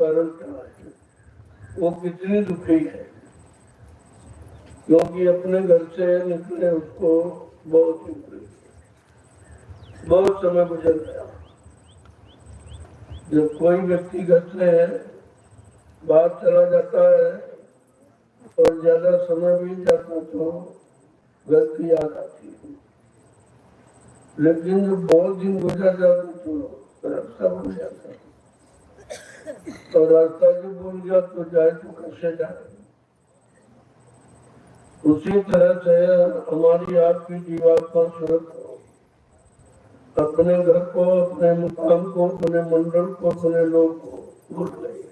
कारण क्या है, वो कितनी दुखी है, क्योंकि अपने घर से निकले उसको बहुत समय गुजर गया। जब कोई व्यक्ति घर से बाहर चला जाता है और ज्यादा समय बीत जाता तो घर की याद आती है, लेकिन जब बहुत दिन गुजर जाते तो रास्ता भूल जाता है, और रास्ता जो भूल गया तो जाए तो कैसे जाए। उसी तरह से हमारी आपकी जीवात्मा सुरत हो, अपने घर को, अपने मुकाम को, अपने मंडल को, अपने लोग को भूल गई।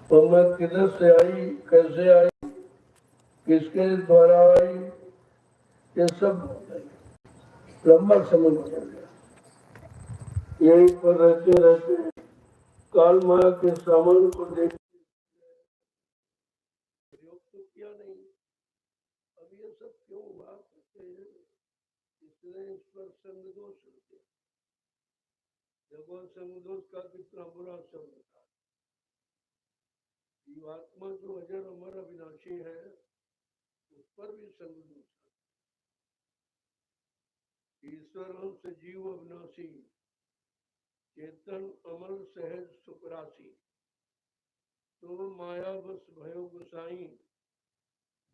तो मैं किधर से आई, कैसे आई, किसके द्वारा आई, ये सब लंबा समय गुजर गया। यहीं पर रहते रहते काल माया के सामान को देख प्रयोग तो किया नहीं, अब ये सब क्यों हुआ करते हैं, इसलिए इस पर संग दोष होते। देखो संग दोष का कितना बुरा शब्द था। जीवात्मा जो अजर अमर अविनाशी है उस पर भी संग दोष है। ईश्वर अंश जीव अविनाशी, चेतन अमर सहज सुखराशि, तो माया बस भयो गुसाई,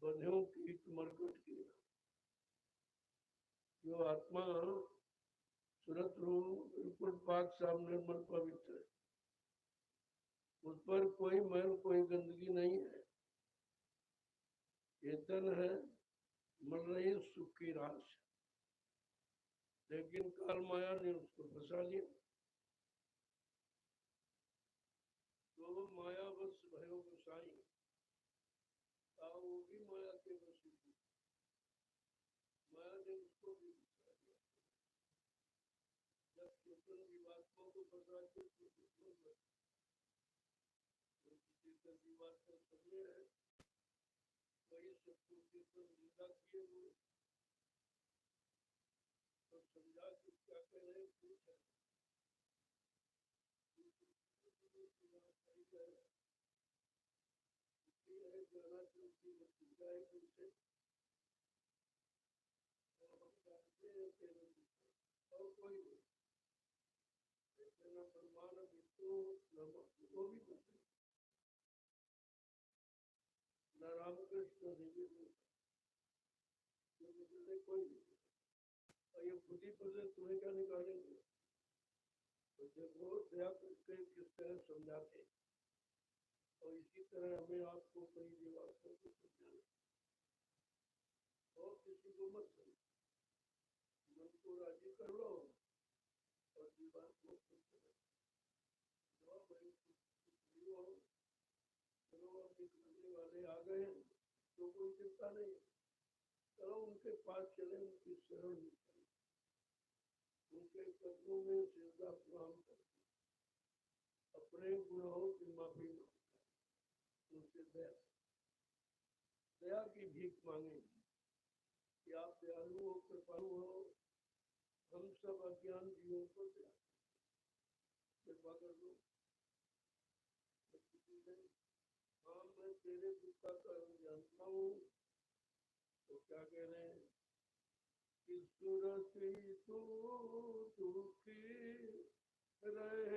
बंध्यों कीट मरकट की। जो आत्मा सुरत रूप बिल्कुल पाक साफ निर्मल पवित्र है, उस पर कोई मैल कोई गंदगी नहीं है, चेतन है, मर रही सुख की रास, लेकिन काल माया ने उसको फंसा लिया। तो माया बस भयो गुसाई, वो भी माया के वश थी, माया ने उसको भी फंसा लिया। जब चेतन जीवात्मा को फंसा के जीवात्मा समझे है, वही सबको चेतन निंदा किए हुए तो समझा कि क्या कह रहे ठीक है, जाना क्योंकि वो पूजा है तुमसे और कोई न परमान वो भी न रामकृष्ण देवी कोई और ये खुद ही पहले तुम्हें क्या निकालेंगे। तो देखो दया करके किस तरह समझाते, और इसी तरह हमें आपको कई जीवात्मा को समझाना और किसी को मत समझो, मन को राजी कर लो और जीवात्मा को निकलने वाले आ गए तो कोई चिंता नहीं, चलो उनके पास चले, उनकी शरण निकले, उनके कदमों में सिजदा प्रणाम करते, अपने गुनाहों की माफी मांगते, उनसे दया की भीख मांगे कि आप दयालु हो, कृपालु हो, हम सब अज्ञान जीवों को कृपा कर दो। हाँ मैं तेरे दुख का कारण जानता हूँ, तो क्या कह रहे हैं कि सुरति तू दुखी रहे,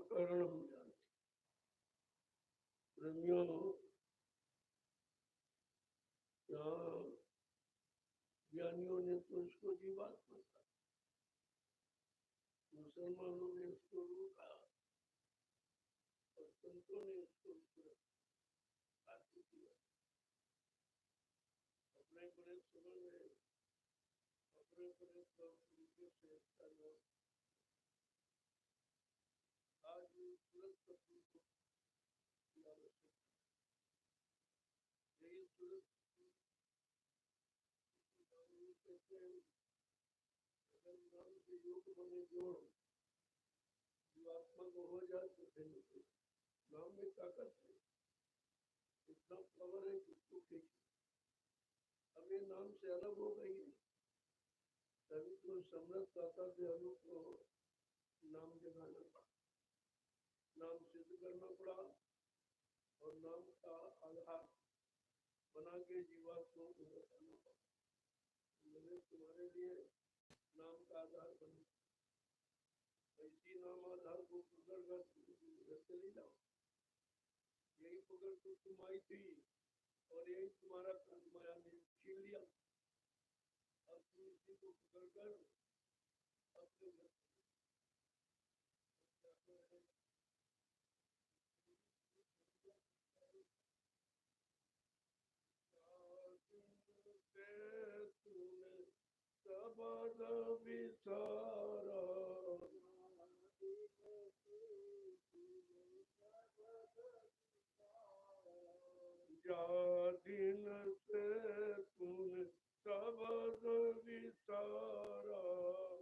कारण हम जानते। प्रेमियों, यहाँ ज्ञानियों ने तो इसको जीवात्मा कहा, मुसलमानों ने इसको रूह कहा और संतों ने इसको किया। अपने बड़े समय में अपने बड़े तरीके से आज तुरंत जीवात्मा को हो जाए तो नाम में ताकत है, इतना पावर है किसको खींचे। अब ये नाम से अलग हो गई है, तभी तो समरथ दाता से अनुप को नाम जगाना पड़ा, नाम सिद्ध करना पड़ा और नाम का आधार बना के जीवात्मा को बताना पड़ा। मैंने तुम्हारे लिए नाम का आधार बना, इसी नाम आधार को पकड़ कर चली जाओ। यही पकड़ तो तुम आई थी और यही तुम्हारा कर्म माया ने छीन लिया। अब तुम इसी को पकड़ कर अपने घर सबद विचारा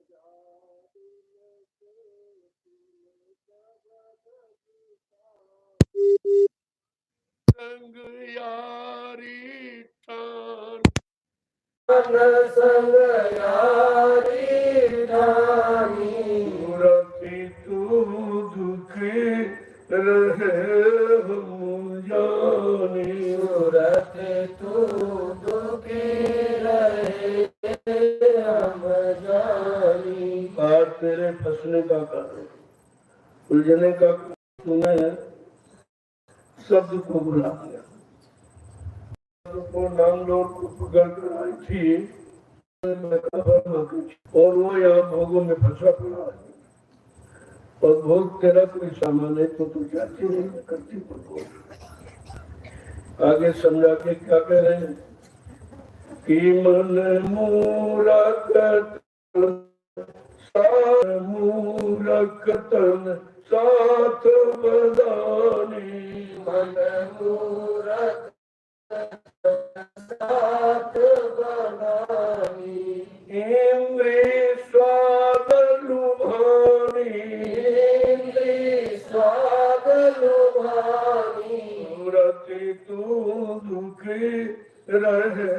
जा दिन से तूने सबद विचारा, संग यारी ठान संग यारी ठानी, रखी तू दुखी रहे हम जानी, रखे तू दुखी रहे हम जानी। आज तेरे फंसने का कारण, उलझने का तूने शब्द को बुला दिया, को नाम लोग को पकड़ कर आई थी और वो यहाँ भोगों में फंसा पड़ा है। और भोग तेरा कोई सामान है तो तू जाती नहीं करती पर भोग। आगे समझा के क्या कह रहे हैं कि मन मूरख तन साथ बदानी, मन मूरख साथ बदानी, इंद्री स्वाद लुभानी, इंद्री स्वाद लुभानी, रति तू दुखी रहे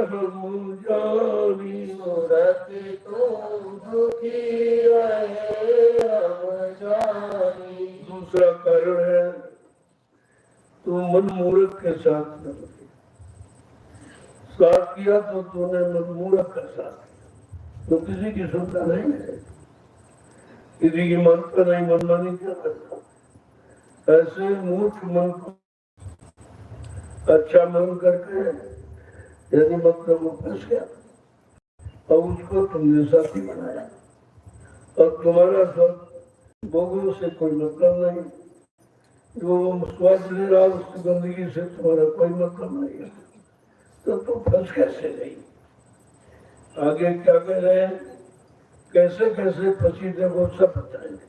हम जानी, रति तू दुखी रहे हम जानी। दूसरा कारण है तू मन मूर्ख के साथ साथ किया तो तूने मन मूर्ख का साथ किया, तो किसी की सुनता नहीं है, किसी की मानता नहीं, मनमानी क्या करता। ऐसे मूर्ख मन को अच्छा मन करके यदि मतलब वो फंस गया और उसको तुमने साथी बनाया और तुम्हारा सब भोगों से कोई मतलब नहीं, जो स्वाद ले रहा उस गंदगी से तुम्हारा कोई मतलब नहीं है, तो तुम फंस कैसे गई। आगे क्या कह रहे हैं, कैसे कैसे फंसी थे वो सब बताएंगे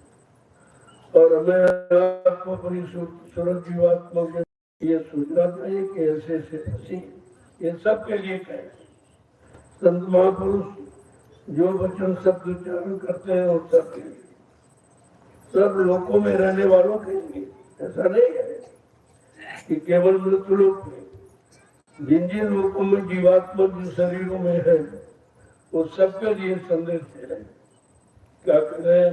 और हमें आपको अपनी सूरत जीवात्मा के ये सोचना चाहिए कि ऐसे ऐसे फंसी, ये सब के लिए कहे। संत महापुरुष जो वचन शब्द उच्चारण करते हैं वो सब के लिए, सब लोकों में रहने वालों के लिए। ऐसा नहीं है कि केवल मृत्यु लोक में, जिन जिन लोगों में जीवात्मा जिन शरीरों में है वो सबके लिए संदेश दे रहे हैं। क्या करें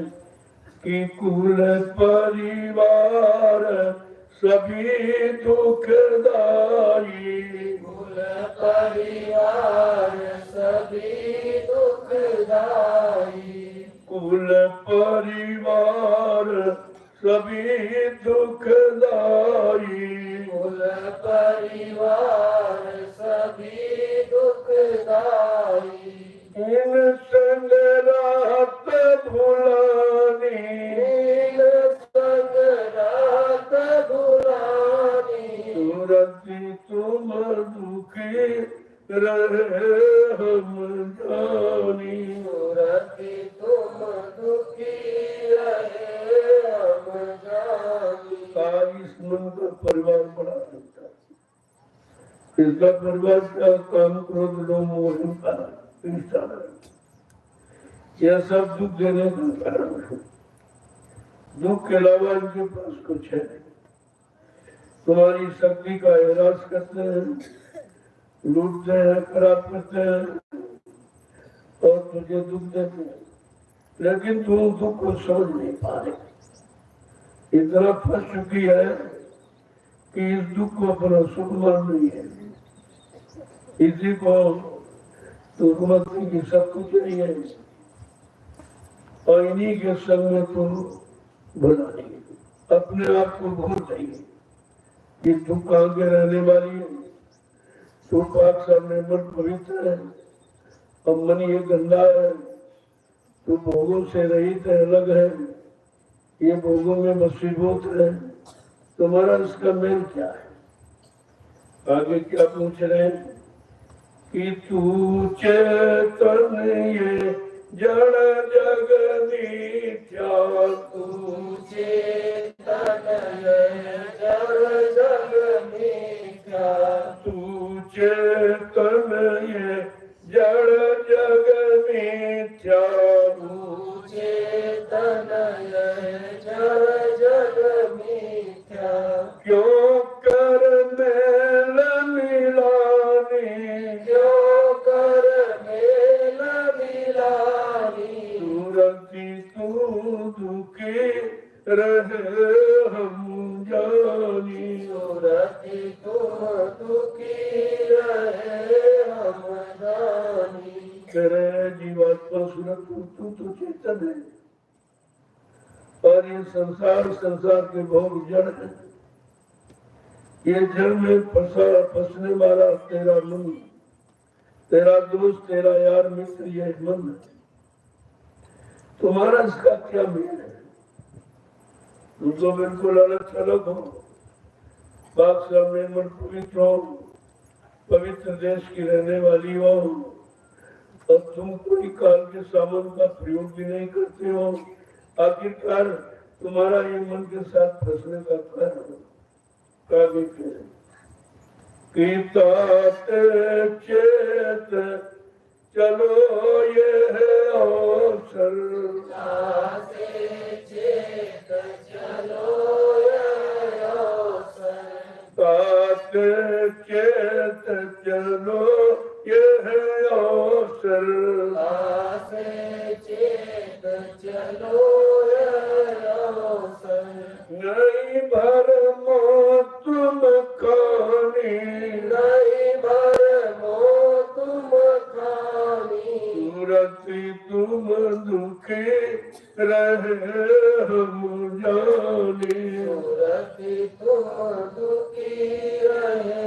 कि कुल परिवार सभी दुखदाई, कुल परिवार सभी दुखदाई, कुल परिवार सभी दुखदाई, कुल परिवार सभी दुखदाई, इन संग रात भुलानी, इन संग रात भुलानी, सूरती तुम दुखी रहे हम जानी, सूरती तुम दुखी रहे हम जानी। इस मन का परिवार बड़ा होता है। इसका परिवार क्या? काम, क्रोध, लोभ, मोह, हिंसा, यह सब दुख देने का कारण है। दुख के अलावा इनके पास कुछ है नहीं। तुम्हारी शक्ति का एहसास करते हैं, लूटते हैं, खराब करते हैं और तुझे दुख देते हैं, लेकिन तुम दुख को समझ नहीं पा रहे। इतना फंस चुकी है कि इस दुख को अपना सुख मान रही है। इसी को तुमती की सब कुछ नहीं है और इन्हीं के संग में तुम भुला नहीं, अपने आप को भूल जाइए कि तुम कहाँ के रहने वाली है। तो पाक सामने मन पवित्र है और मन ये गंदा है। तो भोगों से रहित है, अलग है, ये भोगों में मसीबत है। तुम्हारा इसका मेल क्या है? आगे क्या पूछ रहे हैं कि तू चेतन ये जड़ जग मिथ्या, तू चेतन ये जड़ जग मिथ्या, तू चेतन ये जड़ जग मिथ्या, तू चेतन ये जड़ जग मिथ्या, क्यों कर मेल मिलानी, क्यों कर मेल मिलानी, सूरती तू दुखी रहे हम जानी, सूरती तू दुखी रहे हम जानी। तेरे जीवात्मा सूरत तू तो चेतन है और ये संसार के भोग जड़ है। ये जड़ में फंसने वाला तेरा मन, तेरा दोस्त, तेरा यार, मित्र, ये मन है। तुम्हारा इसका क्या मेल है? तुम तो बिल्कुल अलग थलग हो। बाप सामने मन पवित्र हो, पवित्र देश की रहने वाली हो और तुम कोई काल के सामान का प्रयोग भी नहीं करते हो। आखिरकार तुम्हारा ये मन के साथ फंसने का कारण चेत चलो ये है अवसर, चेत चलो ये अवसर, चेत चलो ये है अवसर, चेत चलो ये अवसर, नहीं भरमो तुम खानी, नहीं भरमो तुम खानी, सूरती तुम दुखी रहे हम जानी, सूरती तुम दुखी रहे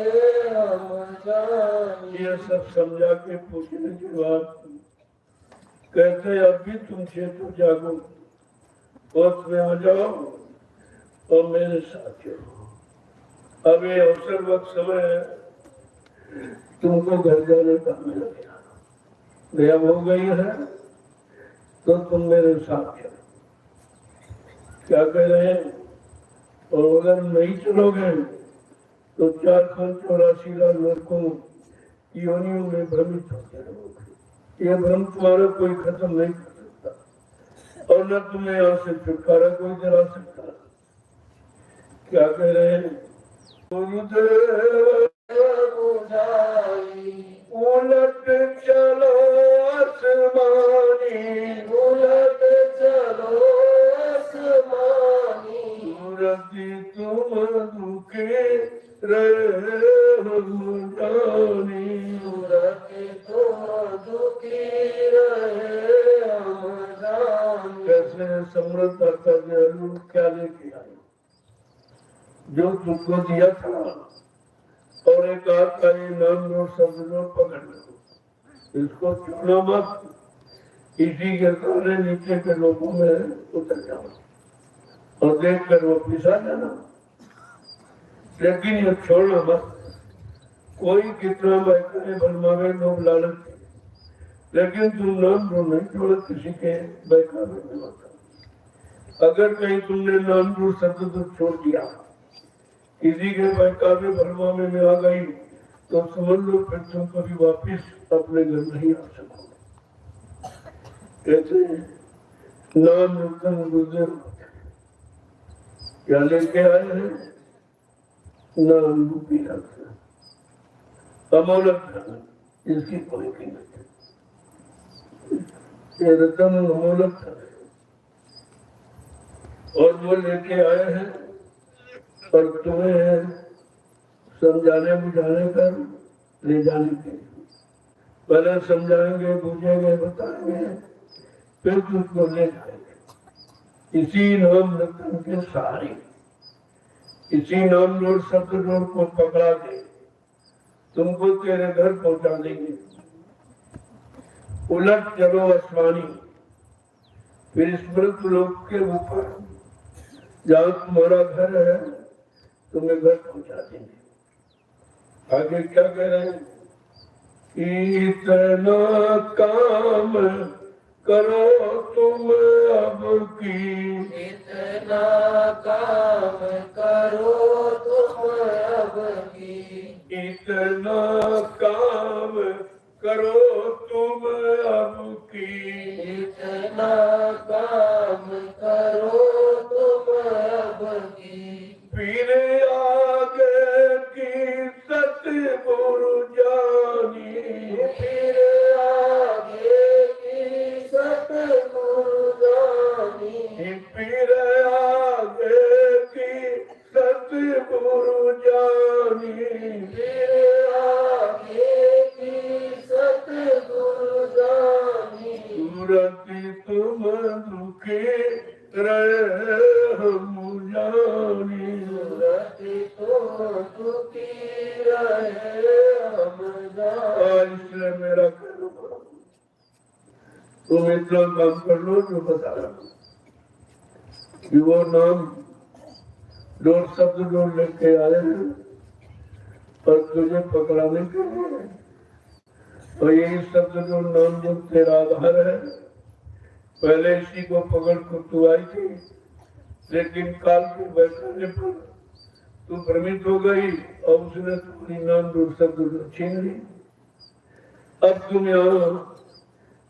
हम जानी। ये सब समझा के पूछने के बाद कहते अभी तुम चेतो जागो, वक्त में आ जाओ और मेरे साथ चलो। अब ये अवसर वक्त समय है, तुमको घर जाने का मिल गया, गया हो गई है तो तुम मेरे साथ चलो। क्या कह रहे हैं? और अगर नहीं चलोगे तो 484 लाख लड़कों योनियों में भ्रमित होते रहोगे। ये भ्रम तुम्हारा कोई खत्म नहीं कर सकता और न तुम्हें यहाँ से छुटकारा कोई दिला सकता। क्या कह रहे हैं? गुरुदेव बुझाई उलट चलो आसमानी, उलट चलो आसमानी, सूरती तुम दुखी रहे हम जानी, सूरती तुम दुखी रहे हम जानी। कैसे समृद्ध क्या लेके आए जो तुमको दिया था और एक आपका ये नाम लो, शब्द लो, पकड़ लो, इसको छोड़ो मत। इसी के कारण नीचे के लोगों में उतर जाओ और देख कर वो पिसा जाना, लेकिन ये छोड़ना मत। कोई कितना बैठे बनवावे लोग लालच, लेकिन तुम नाम लो नहीं छोड़ो किसी के बहकावे में होता। अगर कहीं तुमने नाम लो शब्द तो छोड़ दिया किसी के बहकावे भरमा में मैं आ गई तो समझ लो फिर तुम कभी वापिस अपने घर नहीं आ सकोगे। कहते हैं नाम रतन गुजर क्या लेके आए हैं? नाम रूपी रत्न, अमोलक धन, इसकी कोई कीमत नहीं। ये रतन अमोलक धन और वो लेके आए हैं और तुम्हें समझाने बुझाने कर ले जाने के लिए। पहले समझाएंगे बुझेंगे बताएंगे फिर तुझको ले जाएंगे। इसी नाम रतन के सहारे, इसी नाम जोड़ शब्द जोड़ को पकड़ा के तुमको तेरे घर पहुंचा देंगे। उलट चलो आसमानी, फिर स्मृत लोक के ऊपर जहाँ तुम्हारा घर है तुम्हें घर पहुंचा देंगे। आगे क्या कह रहे हैं? इतना काम करो तुम अब की, इतना काम करो तुम अब की, इतना काम करो तुम अब की, इतना काम करो तुम अब की, फिर आगे की सतगुरु जानी, फिर आगे की सतगुरु जानी, फिर आगे की सतगुरु जानी, फिर आगे की सतगुरु जानी, सूरत तुम दुखी रहे हम जानी, सूरत तुम दुखी रहे हम जानी। इसलिए मेरा कहना तुम इतना काम कर लो जो बता रहा हूं कि वो नाम दो शब्द जो लेके आए हैं और तुझे पकड़ाने के लिए, और यही शब्द जो नाम जो तेरा आधार है। पहले इसी को पकड़ कर तू आई थी, लेकिन काल के बैठने पर तू भ्रमित हो गई और उसने तुम्हारी नाम दो शब्द छीन ली। अब तुम यहाँ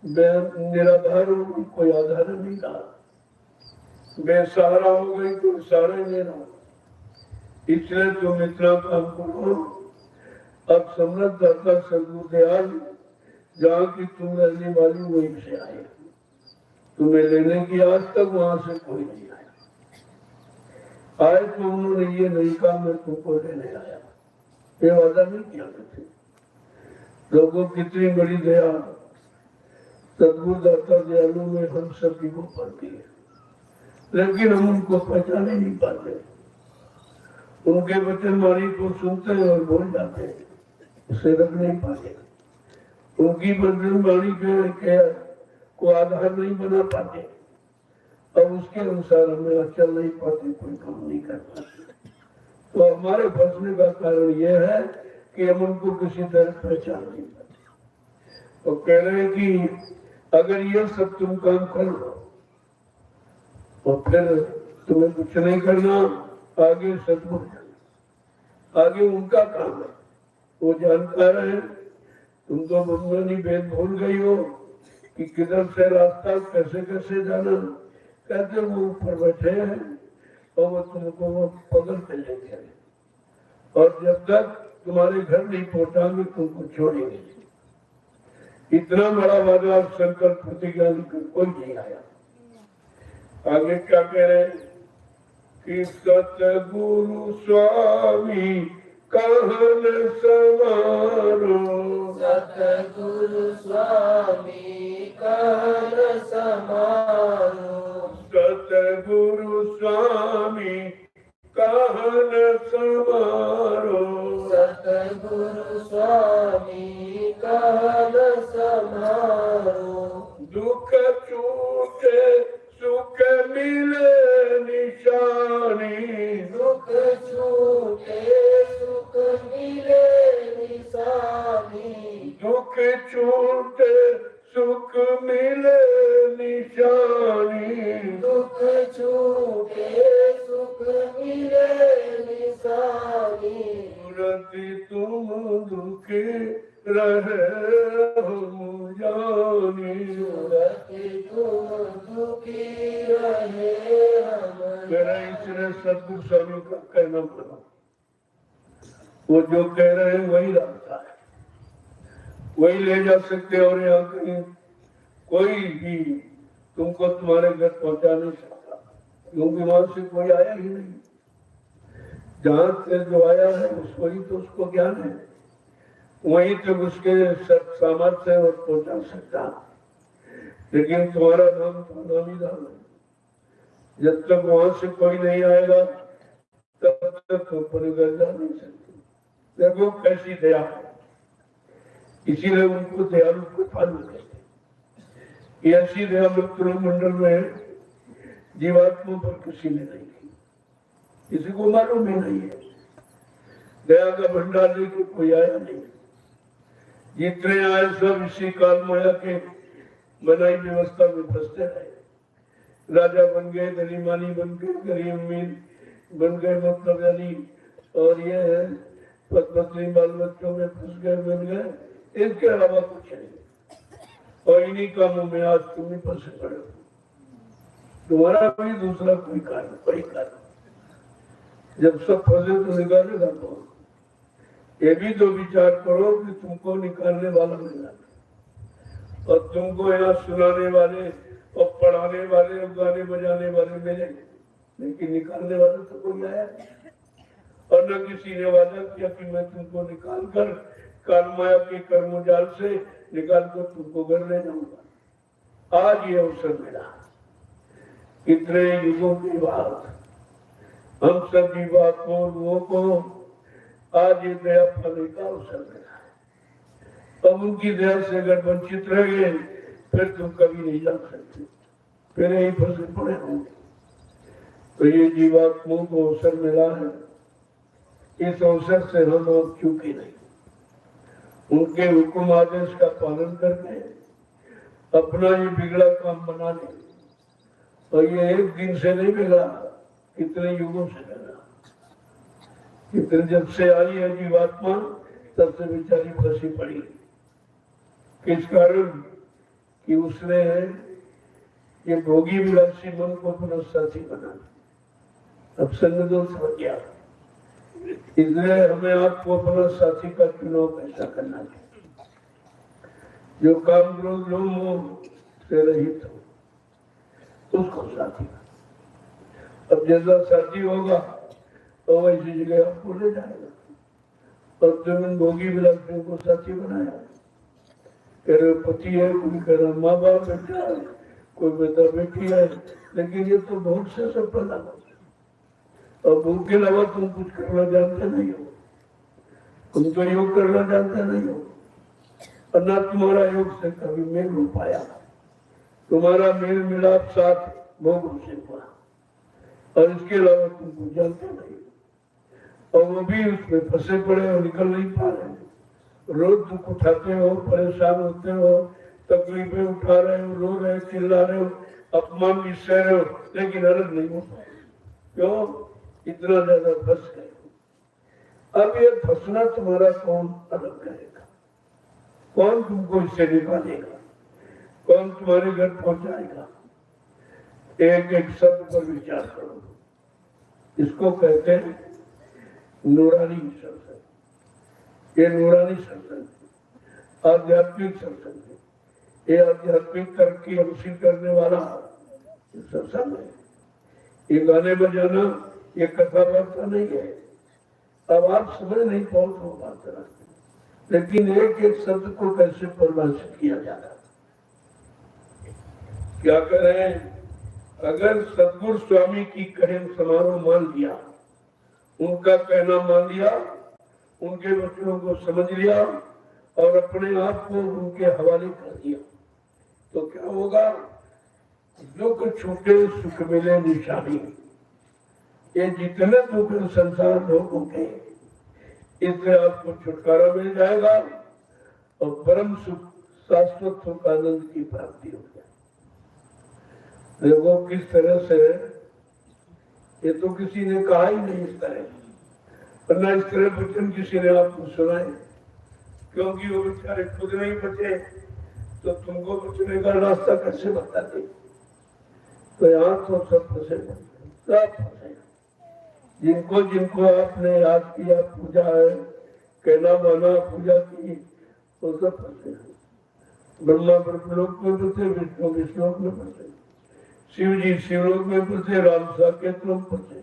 निराधार हो गई, कोई आधार नहीं रहा, बेसहारा हो गई, कोई सहारा नहीं रहा। इसलिए तुम इतना काम करो। अब समृद्ध दाता सदगुरुदयाल जहाँ की तुम रहने वाली वहीं से आए, तुम्हें लेने की आज तक वहां से कोई नहीं आया। आए तो उन्होंने ये नहीं कहा मैं तुमको लेने आया, ये वादा नहीं किया करते। लोगों कितनी बड़ी दया सदगुरुदाता दयालु में हम सभी को पड़ती है, लेकिन हम उनको पहचाने नहीं पाते। उनके वचन वाणी को सुनते हैं और बोल जाते हैं, उसे रख नहीं पाते। उनकी वचन वाणी के को आधार नहीं बना पाते और उसके अनुसार हमें चल नहीं पाते, कोई काम नहीं कर पाते। तो हमारे फंसने का कारण यह है कि हम उनको किसी तरह पहचान नहीं पाते। तो कह रहे हैं कि अगर ये सब तुम काम कर लो तो फिर तुम्हें कुछ नहीं करना, आगे सदगुरु जाना, आगे उनका काम है, वो जानकार है। तुम तो बुनियादी भेद भूल गई हो कि किधर से रास्ता कैसे कैसे जाना। कहते वो ऊपर बैठे हैं और वो तुमको वो पकड़ के ले गए, और जब तक तुम्हारे घर नहीं पहुंचाएंगे तुमको छोड़ेंगे। इतना बड़ा वादा संकल्प प्रतिज्ञा कोई नहीं आया। आगे क्या कह रहे हैं कि सतगुरु स्वामी कहन समारो, सतगुरु स्वामी कहन समारो, सतगुरु स्वामी कहन समारो, सतगुरु स्वामी कहन समारो, दुख छूटे सुख मिले निशानी, दुख छूटे सुख मिले निशानी, दुख छूटे सुख मिले निशानी, दुख छूटे सुख मिले निशानी। सतगुरु स्वामी का कहना मानो। वो जो कह रहे हैं वही रास्ता है, वही ले जा सकते हैं। और यहाँ कहीं कोई भी तुमको तुम्हारे घर पहुंचा नहीं सकता, क्योंकि वहां से कोई आया ही नहीं। जहां से जो आया है उसको ही तो उसको ज्ञान है, वही तो उसके सामर्थ्य और पहुंचा सकता। लेकिन तुम्हारा नाम तो नामी नाम है, जब तक वहां से कोई नहीं आएगा तब तक तुम पर घर जा नहीं सकते। देखो कैसी दया है, इसीलिए उनको दयालु को पालू कहते। ऐसी दया मंडल में जीवात्मा पर किसी ने नहीं की, किसी को मालूम ही नहीं है। दया का भंडार लेके कोई आया नहीं। जितने आए सब इसी काल माया के बनाई व्यवस्था में फंसते रहे। राजा बन गए, गरीमानी बन गए, गरीब अमीर बन गए, मतलब यानी, और ये है पत्नी बाल बच्चों में फंस गए, बन गए, इसके अलावा कुछ नहीं। और इन्हीं कामों में आज तुम ही फंसे पड़े हो। तुम्हारा भी दूसरा कोई कारण। जब सब फंसे तो निकालेगा कौन? ये भी तो विचार करो कि तुमको निकालने वाला मिला और तुमको यहाँ सुनाने वाले और पढ़ाने वाले और गाने बजाने वाले मिले, लेकिन निकालने वाला तो कोई आया नहीं। और न किसी ने वादा किया कि मैं तुमको निकाल कर काल माया के कर्मजाल से निकाल कर तुमको घर ले जाऊंगा। आज ये अवसर मिला, इतने युगों की बात, हम सब जीवात्माओं को आज ये दया पाने का अवसर मिला है। अब उनकी दया से अगर वंचित रह गए फिर तुम कभी नहीं जा सकते, फिर यही फंसे पड़े होंगे। तो ये जीवात्माओं को अवसर मिला है, इस अवसर से हम अब चूके नहीं। उनके हुक्म आदेश का पालन करके अपना ये बिगड़ा काम बना ले। और ये एक दिन से नहीं बिगड़ा, कितने युगों से बिगड़ा। कितने जब से आई है जीवात्मा तब से बेचारी फंसी पड़ी। किस कारण? कि उसने ये भोगी विलासी मन को अपना साथी बना, अब संग दोष हो गया। इसलिए हमें आपको अपना साथी का चुनाव कैसा करना चाहिए, जो काम क्रोध लोभ मोह से रहित हो, उसको साथी। अब जैसा साथी होगा तो वैसी जगह आपको ले जाएगा। और तुम भोगी विलासियों को साथी बनाया, कह रहे पति है, कोई कह रहा माँ बाप बेटा है, कोई बेटा बेटी है, लेकिन ये तो बहुत से सब पैदा और उनके अलावा तुम कुछ करना जानते नहीं हो। तुम तो योग करना जानते नहीं हो, और ना तुम्हारा योग से कभी मेल हो पाया। तुम्हारा मेल मिलाप साथ भोगों से हुआ, और इसके अलावा तुम कुछ जानते नहीं। और वो भी उसमें फंसे पड़े और निकल नहीं पा रहे। रोज दुख उठाते हो, परेशान होते हो, तकलीफें उठा रहे हो, रो रहे, चिल्ला रहे हो, अपमान भी सह रहे हो, लेकिन अलग नहीं हो पाए। क्यों? इतना ज्यादा फंस गए। अब ये फंसना तुम्हारा कौन अलग करेगा? कौन तुमको इससे निकालेगा? कौन तुम्हारे घर पहुंचाएगा? एक एक शब्द पर विचार करो। इसको कहते हैं नूरानी सत्संग। ये नूरानी सत्संग, आध्यात्मिक सत्संग, ये आध्यात्मिक तरक्की हासिल करने वाला सत्संग है। ये गाने बजाना, ये कथा वार्ता नहीं है। अब आप समझ नहीं पाओ तो बात करा, लेकिन एक एक शब्द को कैसे परिभाषित किया जाता, क्या करें? अगर सतगुरु स्वामी की कहे समारोह मान लिया, उनका कहना मान लिया, उनके वचनों को समझ लिया और अपने आप को उनके हवाले कर दिया, तो क्या होगा? दुख छूटे सुख मिले निशानी। ये जितने दुख संसार लोगों के, इससे आपको छुटकारा मिल जाएगा और परम सुख, शाश्वत सुख, आनंद की प्राप्ति हो जाए। देखो किस तरह से, ये तो किसी ने कहा ही नहीं इस तरह, और न इस तरह वचन किसी ने आपको सुनाए, क्योंकि वो बेचारे खुद नहीं बचे तो तुमको बचने का रास्ता कैसे बताते? तो यहाँ तो सब फंसे, सब फंसे। जिनको जिनको आपने याद किया, पूजा है, कहना माना, पूजा की, वो सब फंसे। ब्रह्मा ब्रह्मलोक में फंसे, विष्णु विष्णुलोक में फंसे, शिव जी शिवलोक में फंसे, राम साकेत में फंसे,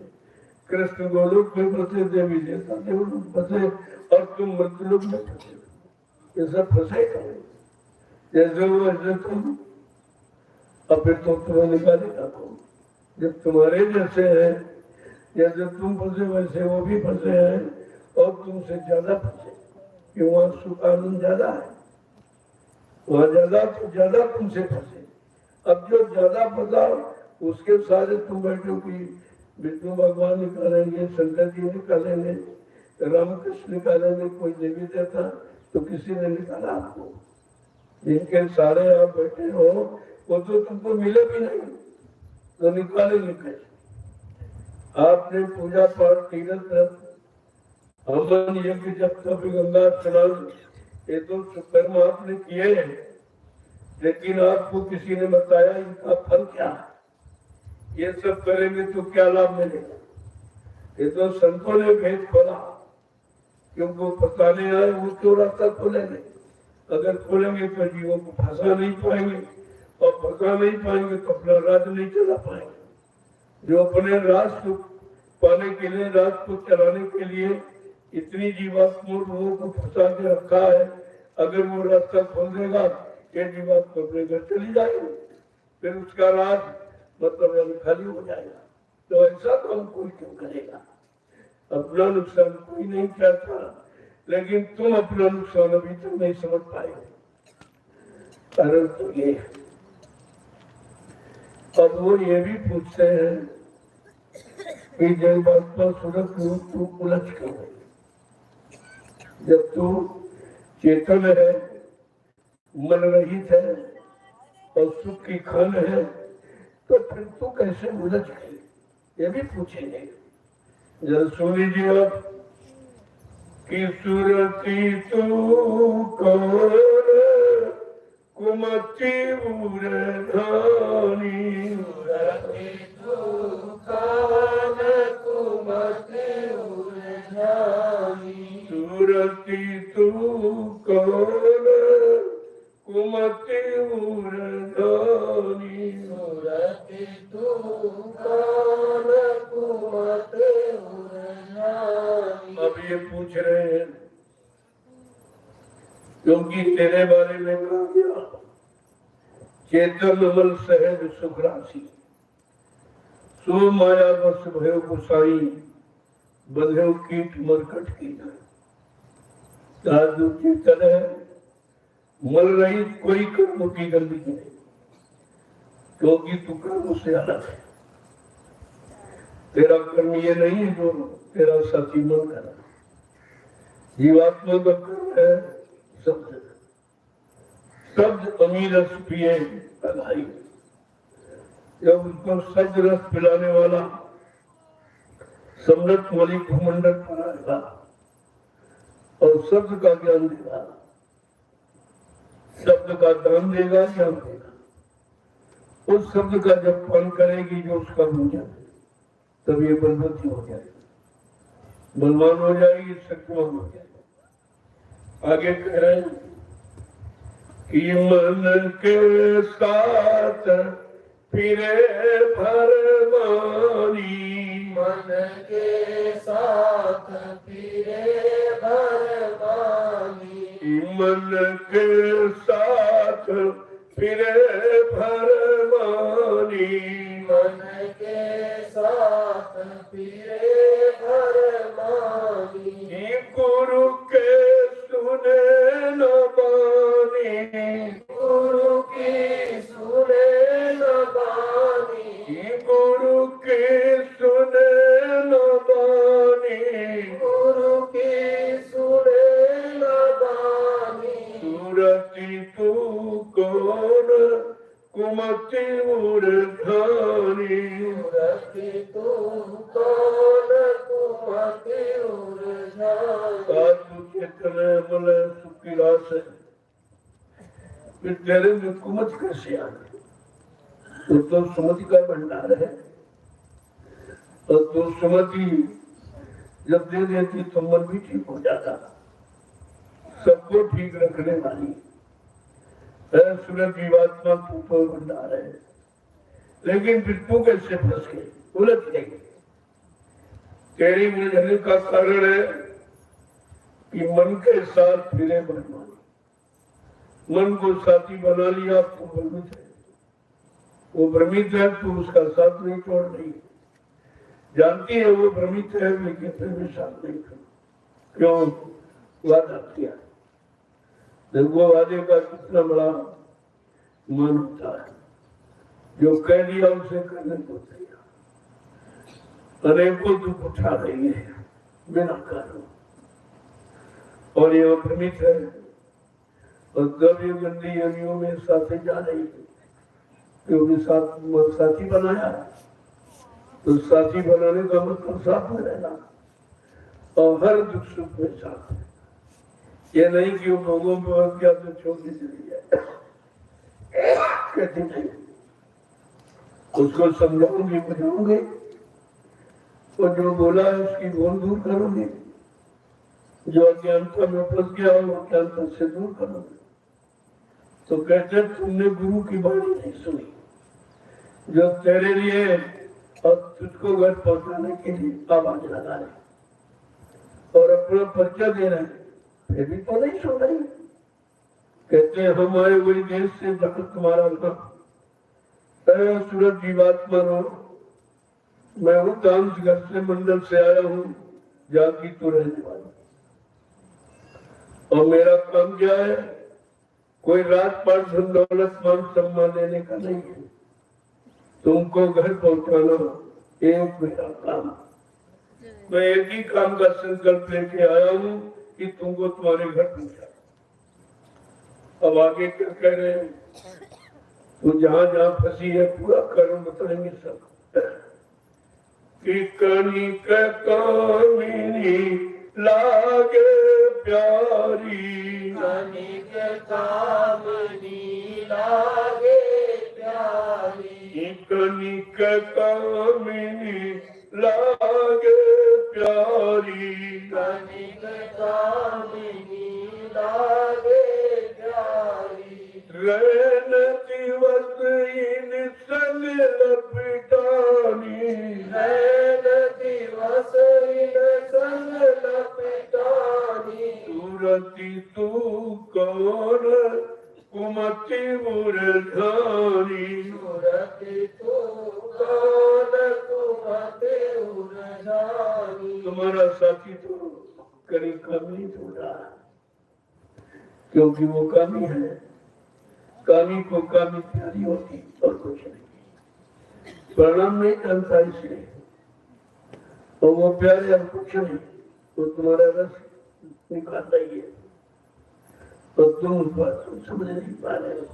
कृष्ण गोलोक में फंसे, देवी देवता देवलोक में फंसे, और तुम मृत्युलोक में फंसे। ये सब फंसे करें जैसे वो ऐसे तुम, अब फिर तो तुम्हें निकालेगा कौन? जब तुम्हारे जैसे हैं, जैसे तुम फंसे वैसे वो भी फंसे हैं, और तुमसे ज्यादा फंसे, कि वहाँ सुख आनंद ज्यादा है, वहाँ ज्यादा तुमसे फंसे। अब जो ज्यादा फंसा उसके सारे तुम बैठो कि विष्णु भगवान निकालेंगे, शंकर जी निकालेंगे, रामकृष्ण निकालेंगे, कोई देवी देवता, तो किसी ने निकाला आपको? जिनके सारे आप बैठे हो वो तो तुमको मिले भी नहीं, तो निकालेंगे कैसे? आपने पूजा पाठ, तीर्थ, हवन, यज्ञ, जब तब, गंगा स्नान, ये तो कर्म आपने किए हैं, लेकिन आपको किसी ने बताया इनका फल क्या है? ये सब करेंगे तो क्या लाभ मिलेगा? ये तो संतों ने भेद खोला, क्योंकि पता नहीं आए वो क्यों रास्ता खोलेंगे? अगर खोलेंगे तो जीवों को फंसा नहीं पाएंगे, और फंसा नहीं पाएंगे तो अपना राज नहीं चला पाएंगे। जो अपने राज को पाने के लिए, राज को चलाने के लिए इतनी जीवात्मा लोगों को फंसा के रखा है, अगर वो रास्ता खोल देगा, ये जीवात्मा अपने घर चली जाएगी, फिर उसका राज मतलब खाली हो जाएगा। तो ऐसा काम कोई क्यों करेगा? अपना नुकसान कोई नहीं चाहता, लेकिन तुम अपना नुकसान अभी तक नहीं समझ पाए। कारण तो ये, अब वो ये भी पूछते हैं कि जब बात पर सूरत रूप तू उलझ क्यों है? जब तू चेतन है, मन रहित है और सुख की खान है, तो फिर तू कैसे उलझ गई? ये भी पूछेंगे। जब सुन लीजिए आप कि सुरती तू कौन कुमति उरधानी, सुरती तू कौन कुमति उरधानी, सुरती तू कौन कुमति उरधानी, सुरती तू कौन कुमति उरधानी। अब ये पूछ रहे हैं क्योंकि तेरे बारे में कहा गया, चेतन अमल सहज सुख राशि, सो माया वश भयो गुसाई, बंधे कीट मरकट की साधु चेतन है, मल रही कोई कर्म की गंदगी नहीं, क्योंकि तू कर्म से अलग है। तेरा कर्म ये नहीं है जो तेरा साथी मन कर, जीवात्मा का कर्म है शब्द, शब्द अमीर रस पिए अघाई। जब उसको शब्द रस पिलाने वाला सम्राट मलिक भूमंडल पर आएगा और शब्द का ज्ञान देगा, शब्द का दान देगा, ज्ञान देगा, उस शब्द का जब पान करेगी जो उसका बन जाए, तब ये बलवती हो जाएगी, बलवान हो जाएगी, शक्तिमान हो जाएगी। आगे कह रहे हैं कि मन के साथ फिरे भरमानी, मन के साथ फिरे भरमानी, मन के साथ फिरे भरमानी, मन के साथ फिरे भरमानी, गुरु के सुने न बानी, गुरु की सुने न बानी, गुरु के सुने न बानी, गुरु की सुने न बानी, सुरति तू कौन कुमति उरधानी, सुरति तू कौन कुमति उरधानी। साधु चेतन मल सुखी रास है, फिर तेरे में कुमत कैसे आ गई? तो सुमति का भंडार है, और तो सुमति जब दे देती तो मन भी ठीक हो जाता। सबको ठीक रखने वाली सूरत जीवात्मा तू भंडार है, लेकिन फिर तू कैसे फंस गई, उलझ गई। तेरी उलझने का कारण है कि मन के साथ फिरे बनवानी। मन को साथी बना लिया तो भ्रमित है, वो भ्रमित है तो उसका साथ नहीं छोड़ रही। जानती है वो भ्रमित है लेकिन फिर भी साथ नहीं छोड़। क्यों? वादा किया। देखो वादे का कितना बड़ा मान होता है। जो कह दिया उसे करने को तैयार। अनेकों दुख उठा रही है बिना कारण, और ये भ्रमित है और गव्य गंदी योनियों में साथे जा रही है। क्योंकि साथी बनाया तो साथी बनाने का मतलब साथ में रहना और हर दुख सुख में साथ है। ये नहीं कि लोगों को बस क्या तो छोटी चली जाए, कहती नहीं। उसको समझाऊंगी, बुझाऊंगी, और जो बोला है उसकी भूल दूर करूंगी। जो अज्ञानता में फंस गया हो अज्ञानता से दूर करूंगी। तो कहते तुमने गुरु की वाणी नहीं सुनी, जो तेरे लिए और तुझको घर पहुंचाने के लिए आवाज लगा रहे और अपना परिचय दे रहे, फिर भी तो नहीं सुन रही। कहते हम आए वही देश से जहां तुम्हारा घर सूरत जीवात्मा रो, मैं हूँ तामस घर से मंडल से आया हूँ, जागी तो रहने वाली। और मेरा काम क्या है? कोई राजपाट धन दौलत मान सम्मान लेने का नहीं है। तुमको घर पहुंचाना एक मेरा काम। मैं एक ही काम का संकल्प लेके आया हूँ कि तुमको तुम्हारे घर पहुंचा। अब आगे क्या कह रहे हैं? तू जहां जहां फंसी है पूरा कर्म बताएंगे सब। कि कनिक कामिनी लागे प्यारी, कनिक कामिनी लागे प्यारी, कनिक कामिनी लागे प्यारी, कनिक कामिनी लागे प्यारी। रैन दिवस इन संग लपटानी, रैन दिवस इन संग लपटानी। सूरती तू कौन कुमति उरझानी, सूरती तू कौन कुमति उरझानी। तुम्हारा साथी तो कभी कम नहीं छोड़ा, क्योंकि वो कामी है। कामी को कामी प्यारी होती और कुछ नहीं। प्रणाम नहीं जानता इसलिए, और वो प्यारे और कुछ नहीं, वो तुम्हारा रस निकाल रही है और तुम उस बात को समझ नहीं पा रहे हो।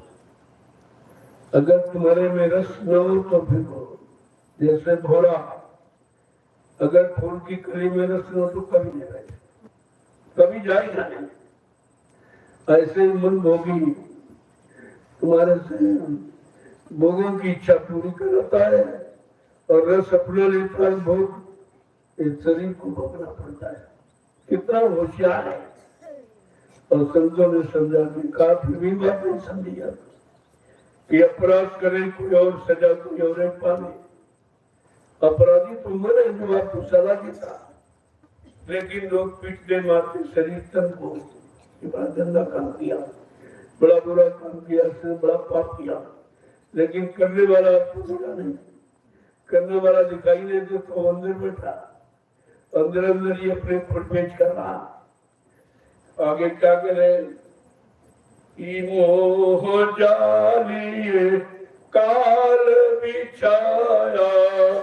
अगर तुम्हारे में रस न हो तो फिर हो। जैसे भोरा, अगर फूल की कली में रस न हो तो कभी नहीं रहेगा, कभी जाएगा नहीं। ऐसे मन भोगी तुम्हारे से भोगों की इच्छा पूरी कराता है और रस अपना लेता है भोग। इस शरीर को भोगना पड़ता है। कितना होशियार है। और संतों ने समझा कि काफी भी बात नहीं समझी कि अपराध करे कोई और सजा कोई और पावे। अपराधी तो मरे जो आपको सजा देता, लेकिन लोग पीटते मारते शरीर तन को बड़ा गंदा काम किया, बड़ा बुरा काम किया, इसने बड़ा पाप किया, लेकिन करने वाला आपको बुरा नहीं, करने वाला दिखाई नहीं दे तो अंदर बैठा, अंदर अंदर ये अपने फुटपेज कर रहा। आगे क्या करे? मोह जालिए काल बिछाया,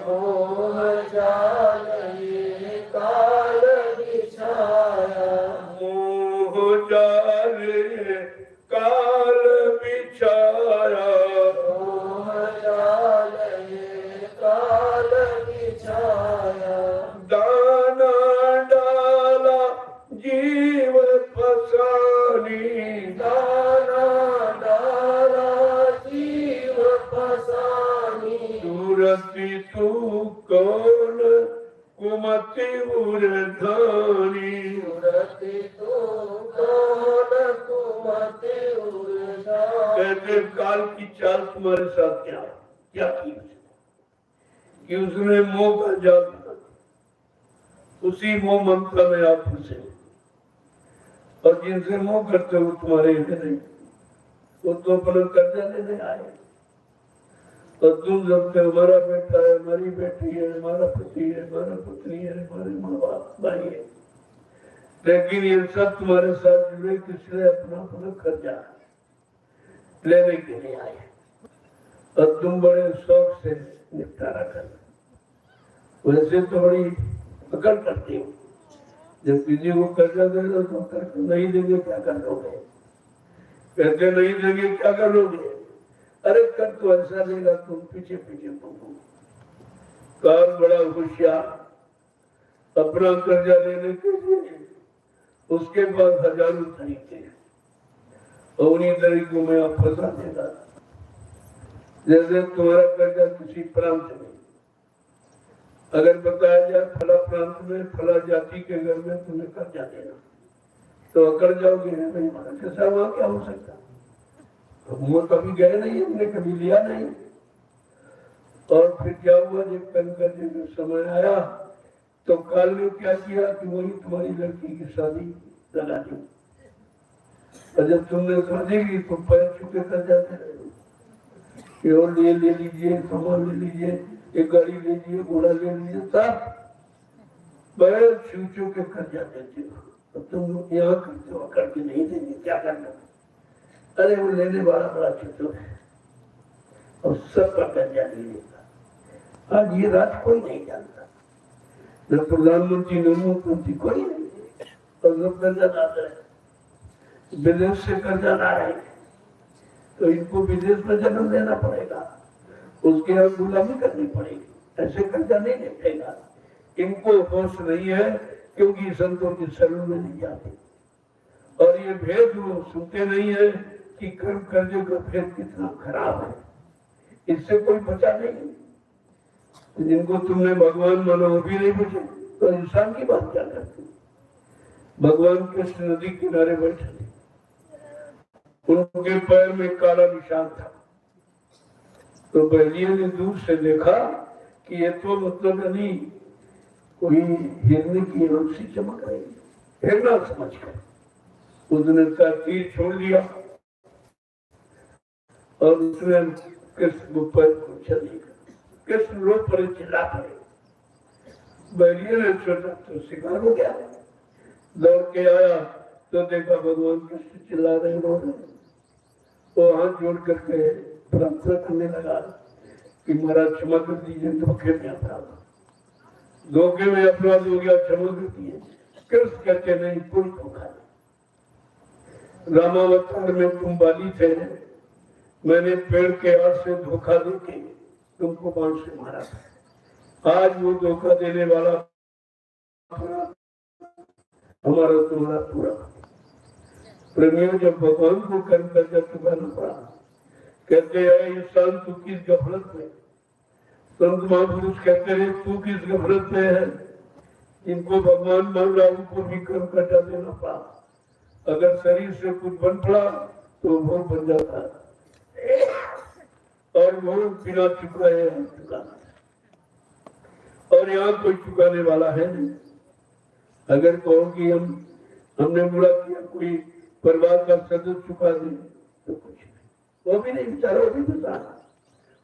मोह जालिए काल बिछाया, मोह जालिए काल बिछाया, मोह जालिए काल बिछाया। दाना डाला जीव फसानी, दाना डाला जीव फसानी। सूरती तू कौन कुमति उर ठानी। सुरति तू कौन कुमति उर्जानी। कहते काल की चाल तुम्हारे साथ क्या की कि उसने मोह का जाल बना, उसी मोह ममता में आप फंसे, और जिनसे मोह करते हो तुम्हारे हैं नहीं, वो तो अपना कर्जा लेने आए, और तुम जब से हमारा बेटा है, हमारी बेटी है, हमारा पति है, हमारा पुत्री है, हमारे माँ बाप भाई है, लेकिन ये सब तुम्हारे साथ जुड़े किसने अपना अपना कर्जा लेने के लिए आए, और तुम बड़े शौक से निपटारा कर। वैसे तो बड़ी अकड़ करती हो, जब किसी को कर्जा दे दो तो करके नहीं देंगे क्या कर लोगे, कहते नहीं देंगे क्या कर लोगे, अरे कर तो ऐसा देगा तुम पीछे पीछे घूमो। कार बड़ा होशियार, अपना कर्जा लेने के लिए उसके पास हजारों तरीके हैं, और उन्हीं तरीकों में आप फंसा देगा। जैसे तुम्हारा कर्जा किसी प्रांत में, अगर बताया जाए फला प्रांत में फला जाति के घर में तुम्हें कर्जा देना, तो अकड़ जाओगे नहीं, कैसा वहां क्या हो सकता, वो कभी गए नहीं, हमने कभी लिया नहीं। और फिर क्या हुआ, जब कर्जे का समय आया तो काल ने क्या किया कि वही तुम्हारी लड़की की शादी लगा दी, और जब तुमने शादी की तो पैर छुके कर जाते रहे, और ले लीजिए, सामान ले लीजिए, एक गाड़ी ले लीजिए, घोड़ा ले लीजिए, सब पैर छू के कर जाते थे। तो तुम यहाँ करते हो, करके नहीं देंगे क्या करना, अरे वो लेने वाला बड़ा चतुर है और सबका कर्जा ले लेगा। आज ये रात कोई नहीं जानता, न प्रधानमंत्री नरेंद्र मोदी कोई नहीं, और सब कर्जा ला रहे, विदेश से कर्जा ला रहे, तो इनको विदेश में जन्म लेना पड़ेगा, उसके यहाँ गुलामी करनी पड़ेगी, ऐसे कर्जा नहीं निपटेगा। इनको होश नहीं है क्योंकि संतों की शरण में नहीं जाते, और ये भेद वो सुनते नहीं है कि कर्म कर्जे का भेद कितना खराब है, इससे कोई बचा नहीं। जिनको तुमने भगवान माना वो भी नहीं बचे, तो इंसान की बात क्या करते। भगवान कृष्ण नदी किनारे बैठे थे, उनके पैर में काला निशान था, तो बहलिया ने दूर से देखा कि ये तो मतलब नहीं कोई हिरनी की आंख से चमक रही, हिरना समझ कर उसने तीर छोड़ दिया, और उसने कृष्ण को पैर को चली, कृष्ण रो पड़े, चिल्ला पड़े, बैरियर ने छोटा तो शिकार हो गया, दौड़ के आया तो देखा भगवान कृष्ण चिल्ला रहे, रो रहे, वो हाथ जोड़ करके प्रार्थना करने लगा कि महाराज क्षमा कर दीजिए, धोखे में अपराध, धोखे में अपराध हो गया, क्षमा कर दीजिए। कृष्ण कहते नहीं, कोई धोखा नहीं, रामावतार में तुम बाली थे, मैंने पेड़ के आड़ से धोखा देके तुमको बाण से मारा था, आज वो धोखा देने वाला हमारा तुम्हारा पूरा। प्रेमियों, जब भगवान को कर्म कर्जा चुकाना पड़ा, कहते हैं इंसान तू किस गफलत में, संत महापुरुष कहते हैं तू किस गफलत में है, इनको भगवान मान रहा, उनको भी कर्म कर्जा देना पड़ा, अगर शरीर से कुछ बन पड़ा तो वो बन जाता है, और वो बिना चुकाए हम चुकाना, और यहाँ कोई चुकाने वाला है नहीं। अगर कहो कि हमने बुरा किया, कोई परिवार का सदस्य चुका दे तो कुछ नहीं, वो भी नहीं, बेचारा वो भी फंसा,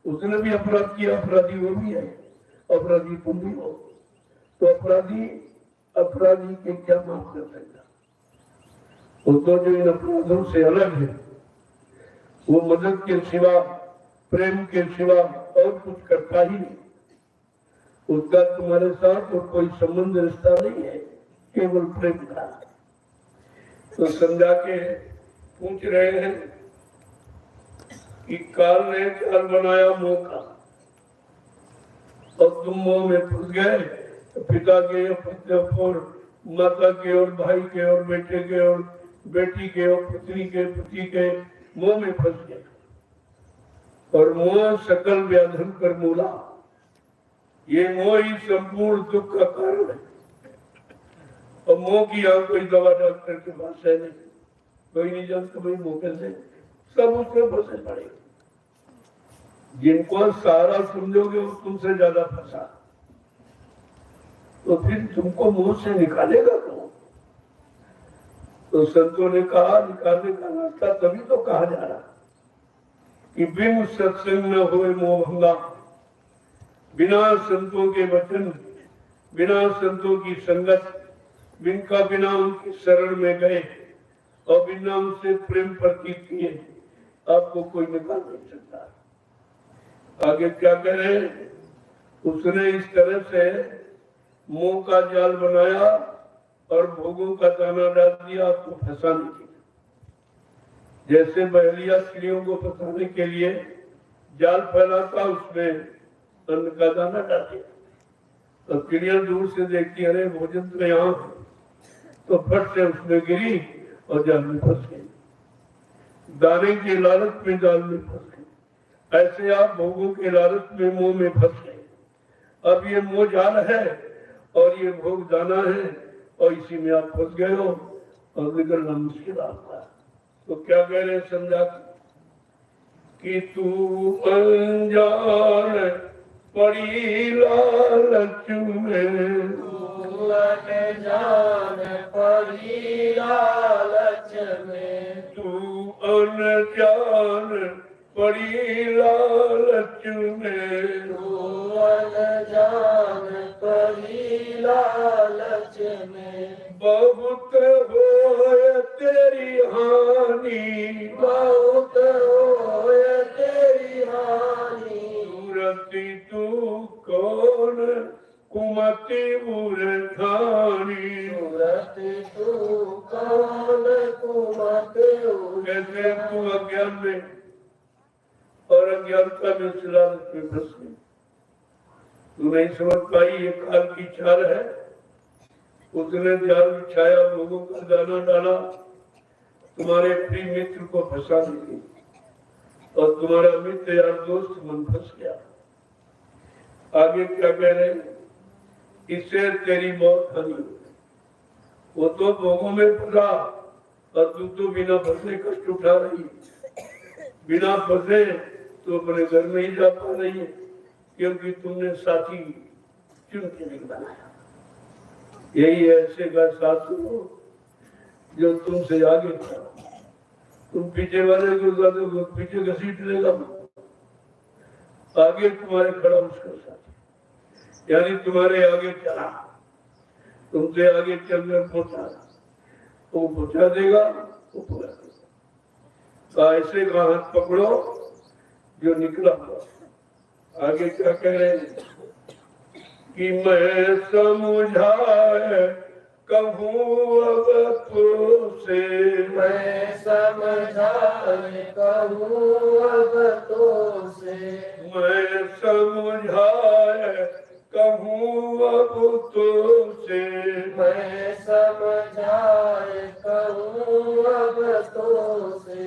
उसने भी अपराध किया, अपराधी वो भी है, अपराधी तुम भी हो, तो अपराधी के क्या माफ कर सकता, वो तो जो इन अपराधों से अलग है, वो मदद के सिवा, प्रेम के सिवा और कुछ करता ही नहीं, उसका तुम्हारे साथ तो कोई संबंध रिश्ता नहीं है, केवल प्रेम का। तो समझा के पूछ रहे हैं कि काल ने जाल बनाया मोह का, और तुम मोह में फंस गए, तो पिता के और माता के और भाई के और बेटे के और बेटी के और पुत्री के पति के मोह में फंस गए, और मोह सकल व्याधन कर मूला, ये मोह ही संपूर्ण दुख का कारण है। और मोह की यहाँ कोई दवा डॉक्टर के पास है नहीं, कोई नहीं जानता भाई मोह कैसे, सब उसमें फंसे पड़े। जिनको सारा समझोगे वो तुमसे ज्यादा फंसा, तो फिर तुमको मोह से निकालेगा कौन? तो संतों ने कहा निकालने का रास्ता तभी तो कहा जा रहा कि बिन सत्संग न होए मोह भंगा, बिना संतों के वचन, बिना संतों की संगत, बिना उनकी शरण में गए और बिना उनसे प्रेम प्रतीत किए आपको कोई निकाल नहीं सकता। आगे क्या कह रहे हैं? उसने इस तरह से मोह का जाल बनाया और भोगों का दाना डाल दिया आपको फंसाने के लिए। जैसे बहलिया चिड़ियों को फंसाने के लिए जाल फैलाता, उसमें अन्न का दाना डाल दिया। तो चिड़िया दूर से देखती अरे भोजन तो यहाँ, तो फट से उसमें गिरी और जाल में फंस गई, दाने के लालच में जाल में फंस गई। ऐसे आप भोगों के लालच में मोह में फंस गए। अब ये मोह जाल है और ये भोग दाना है और इसी में आप फंस गए हो और निकलना मुश्किल आता है। तो क्या कह रहे समझा कि तू अनजान पड़ी लालच में, तू अनजान पड़ी लालच में, तू अनजान पड़ी लालच में, तू अनजान पड़ी लालच में, बहुत होए तेरी हानि, बहुत होए तेरी हानि, सूरती तू कौन कुमति उरठानी, सूरत तू कौन कुमत कैसे तू अज्ञान में और अज्ञानता में लालच में फंस गई। तू नहीं समझ पाई ये काल की चाल है। उसने जाल बिछाया, लोगों का दाना डाला, तुम्हारे प्रिय मित्र को फंसा दी और तुम्हारा मित्र यार दोस्त मन फंस गया। आगे क्या कह रहे? इससे तेरी मौत हानि हुई। वो तो भोगों में फंसा और तू तो बिना फंसे कष्ट उठा रही, बिना फंसे तो अपने घर में ही जा पा रही है, क्योंकि तुमने साथी चुन के नहीं बनाया। यही ऐसे का साथ हो जो तुमसे आगे था। तुम पीछे वाले को पीछे घसीट लेगा, आगे तुम्हारे खड़ा उसका साथ, यानी तुम्हारे आगे चला, तुमसे आगे चलकर पहुंचा, वो पहुंचा देगा, वो पूरा देगा। तो ऐसे का हाथ पकड़ो जो निकला हुआ। आगे क्या कह रहे हैं कि मैं समझाए कहूँ अब तुझसे, मैं समझाए कहूँ अब तो से, मैं समझाए कहूँ अब तुझसे, मैं समझाए कहूँ अब तो से,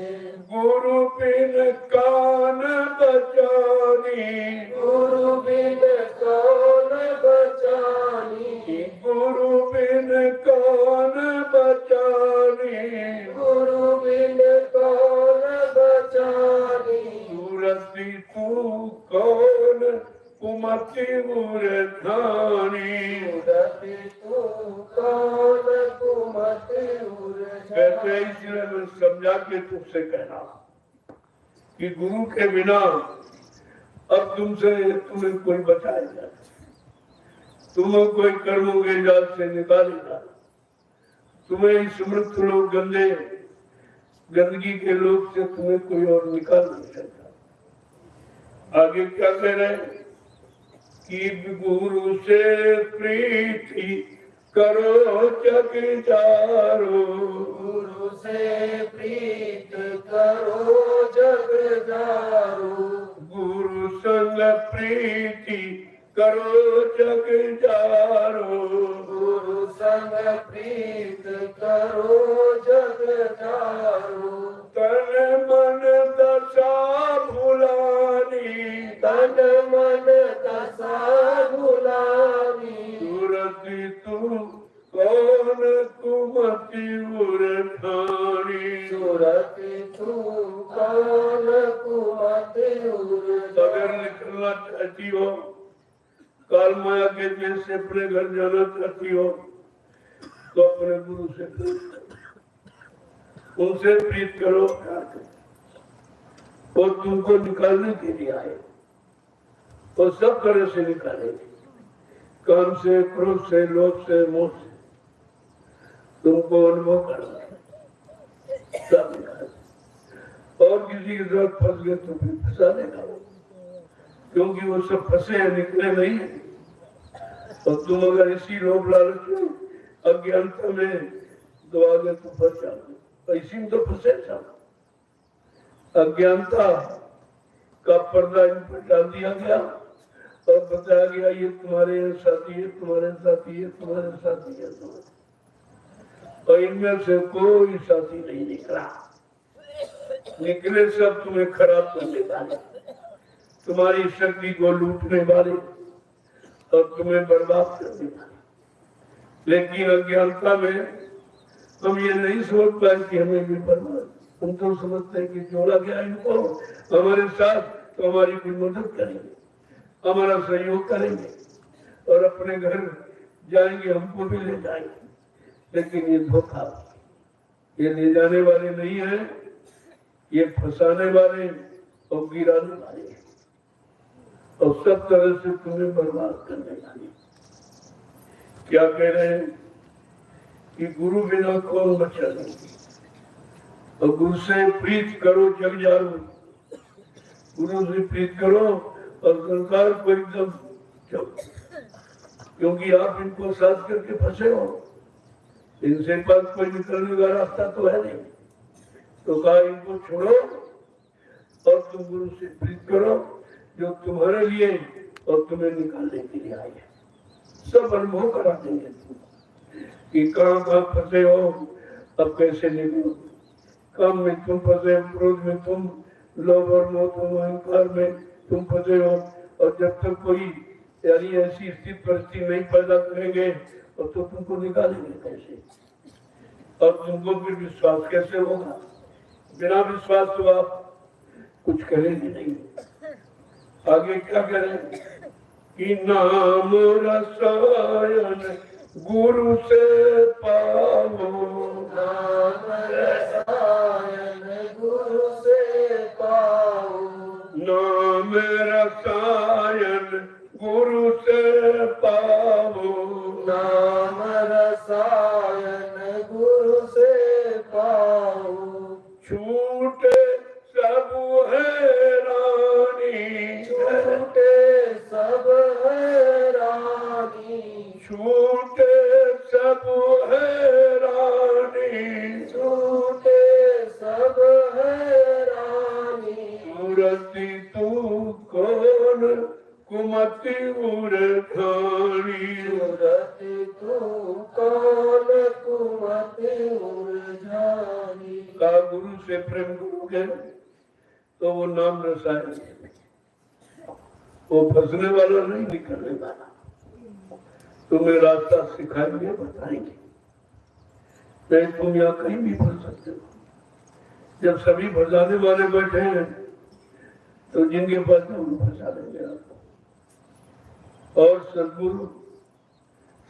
गुरु बिन कान बचानी, गुरु बिन कौन बचानी, गुरु बिन कान बचानी, गुरु बिन कौन बचानी, सूरती तू कौन कुमति उरठानी। सूरत तू कौन कुमत कहते हैं इसलिए मैं समझा के तुमसे कहना कि गुरु के बिना अब तुम्हें कोई बचाएगा, तुम्हें कोई कर्मों के जाल से निकालेगा, तुम्हें इस मृत लोग गंदगी के लोग से तुम्हें कोई और निकाल नहीं सकता। आगे क्या कह रहे हैं कि गुरु से प्रीति करो जग जारो, गुरु से प्रीत करो जग जारो, गुरु संग प्रीति करो जग जारो, गुरु संग प्रीत करो जग जारो, तन मन दशा भुलानी, तन मन दशा भुलानी, सूरती तू कौन कौन कुमति उरठानी। सूरत तू कौन कुमति उरठानी। अगर निकलना चाहती हो, काल माया के देश से अपने घर जाना चाहती हो, तो अपने गुरु से प्रीत करो, उनसे प्रीत करो, प्यार करो। वो तुमको निकालने के लिए आए, वो सब तरह से निकालेंगे, काम से, क्रोध से, लोभ से, मोह से। तुमको अनुभव करना है, सब निकाल। और किसी की जरूरत फंस गए तो फिर फंसा देगा, क्योंकि वो सब फंसे हैं, निकले नहीं है। और तुम अगर इसी लोभ लालच में, अज्ञानता में तो आगे तो फंस जाओगे। इसी में तो फंसे सब। अज्ञानता का पर्दा इन पर डाल दिया गया और बताया गया ये तुम्हारे साथी है, तुम्हारे साथी है, तुम्हारे साथी है, तुम्हारे। और इनमें से कोई साथी नहीं निकला। निकले सब तुम्हें खराब करने वाले, तुम्हारी शक्ति को लूटने वाले और तुम्हें बर्बाद करने वाले। लेकिन अज्ञानता में हम ये नहीं सोच पाए कि हमें भी बर्बाद। हम तो समझते हैं कि जोड़ा गया इनको हमारे साथ, तो हमारी कोई मदद करेंगे, हमारा सहयोग करेंगे और अपने घर जाएंगे, हमको भी ले जाएंगे। लेकिन ये धोखा, ये ले जाने वाले नहीं है, ये फंसाने वाले और गिराने वाले हैं और सब तरह से तुम्हें बर्बाद करने वाले। क्या कह रहे हैं कि गुरु बिना कौन बचा नहीं, और गुरु से प्रीत करो जग जारो। गुरु से प्रीत करो और संसार को एकदम चलो, क्योंकि आप इनको साथ करके फंसे हो, इनसे पास कोई निकलने का रास्ता तो है नहीं। तो कहा इनको छोड़ो और तुम गुरु से प्रीत करो, जो तुम्हारे लिए और तुम्हें निकालने के लिए आए। सब अनुभव करा देंगे कि कहाँ कहाँ फंसे हो, अब कैसे निकलो। काम में तुम फंसे हो, क्रोध में तुम, लोभ और मोह तुम, अहंकार में तुम फंसे हो। और जब तक कोई यानी ऐसी स्थिति परिस्थिति नहीं पैदा करेंगे और तो तुमको निकालेंगे कैसे, और तुमको फिर विश्वास कैसे होगा। बिना विश्वास तो आप कुछ करेंगे नहीं। आगे क्या करें कि नाम रसायन गुरु से पाओ। नाम रसायन गुरु से पाओ। नाम रसायन गुरु से पाओ। नाम रसायन गुरु से पाओ। छूटे सब हैरानी, छूटे सब हैरानी। छूटे सब हैरानी। छूटे सब हैरानी। सूरति तू कौन कुमति उरठानी। सूरत तू कौन कुमति उरठानी। का गुरु से प्रेम करोगे तो वो नाम रसायन, वो फंसने वाला नहीं, निकलने वाला। तुम्हें रास्ता सिखाएंगे, बताएंगे। नहीं तुम यहाँ कहीं भी फंस सकते हो। जब सभी फंसाने वाले बैठे हैं तो जिनके पास में फंसा देंगे आपको। और सदगुरु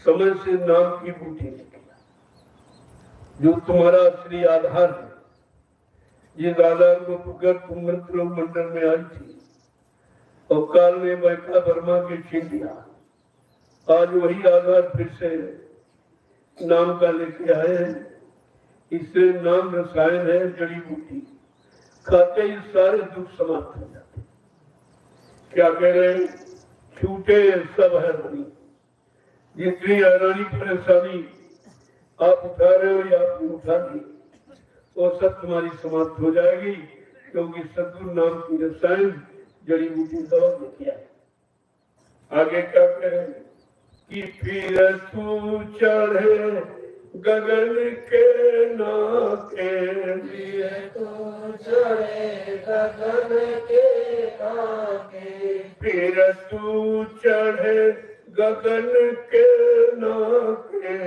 समय से नाम की बूटी निकला, जो तुम्हारा असली आधार है। जिस आधार को पुकार तुम मंत्र मंडल में आई थी और काल ने बैठा वर्मा के छीन लिया। आज वही आधार फिर से नाम का लेके आए हैं। इससे नाम रसायन है, जड़ी बूटी। खाते ही सारे दुख समाप्त हो जाते। क्या कह रहे हैं? छूटे सब हैरानी। जितनी हैरानी परेशानी आप उठा रहे हो या आपने उठा दी, वो सब तुम्हारी समाप्त हो जाएगी, क्योंकि सद्गुरु नाम की रसायन जड़ी बूटी दवा लेके आए। आगे क्या कह रहे हैं कि फिर तू चढ़े गगन के नाके। फिर तू चढ़े गगन के नाके। फिर तू चढ़े गगन के नाके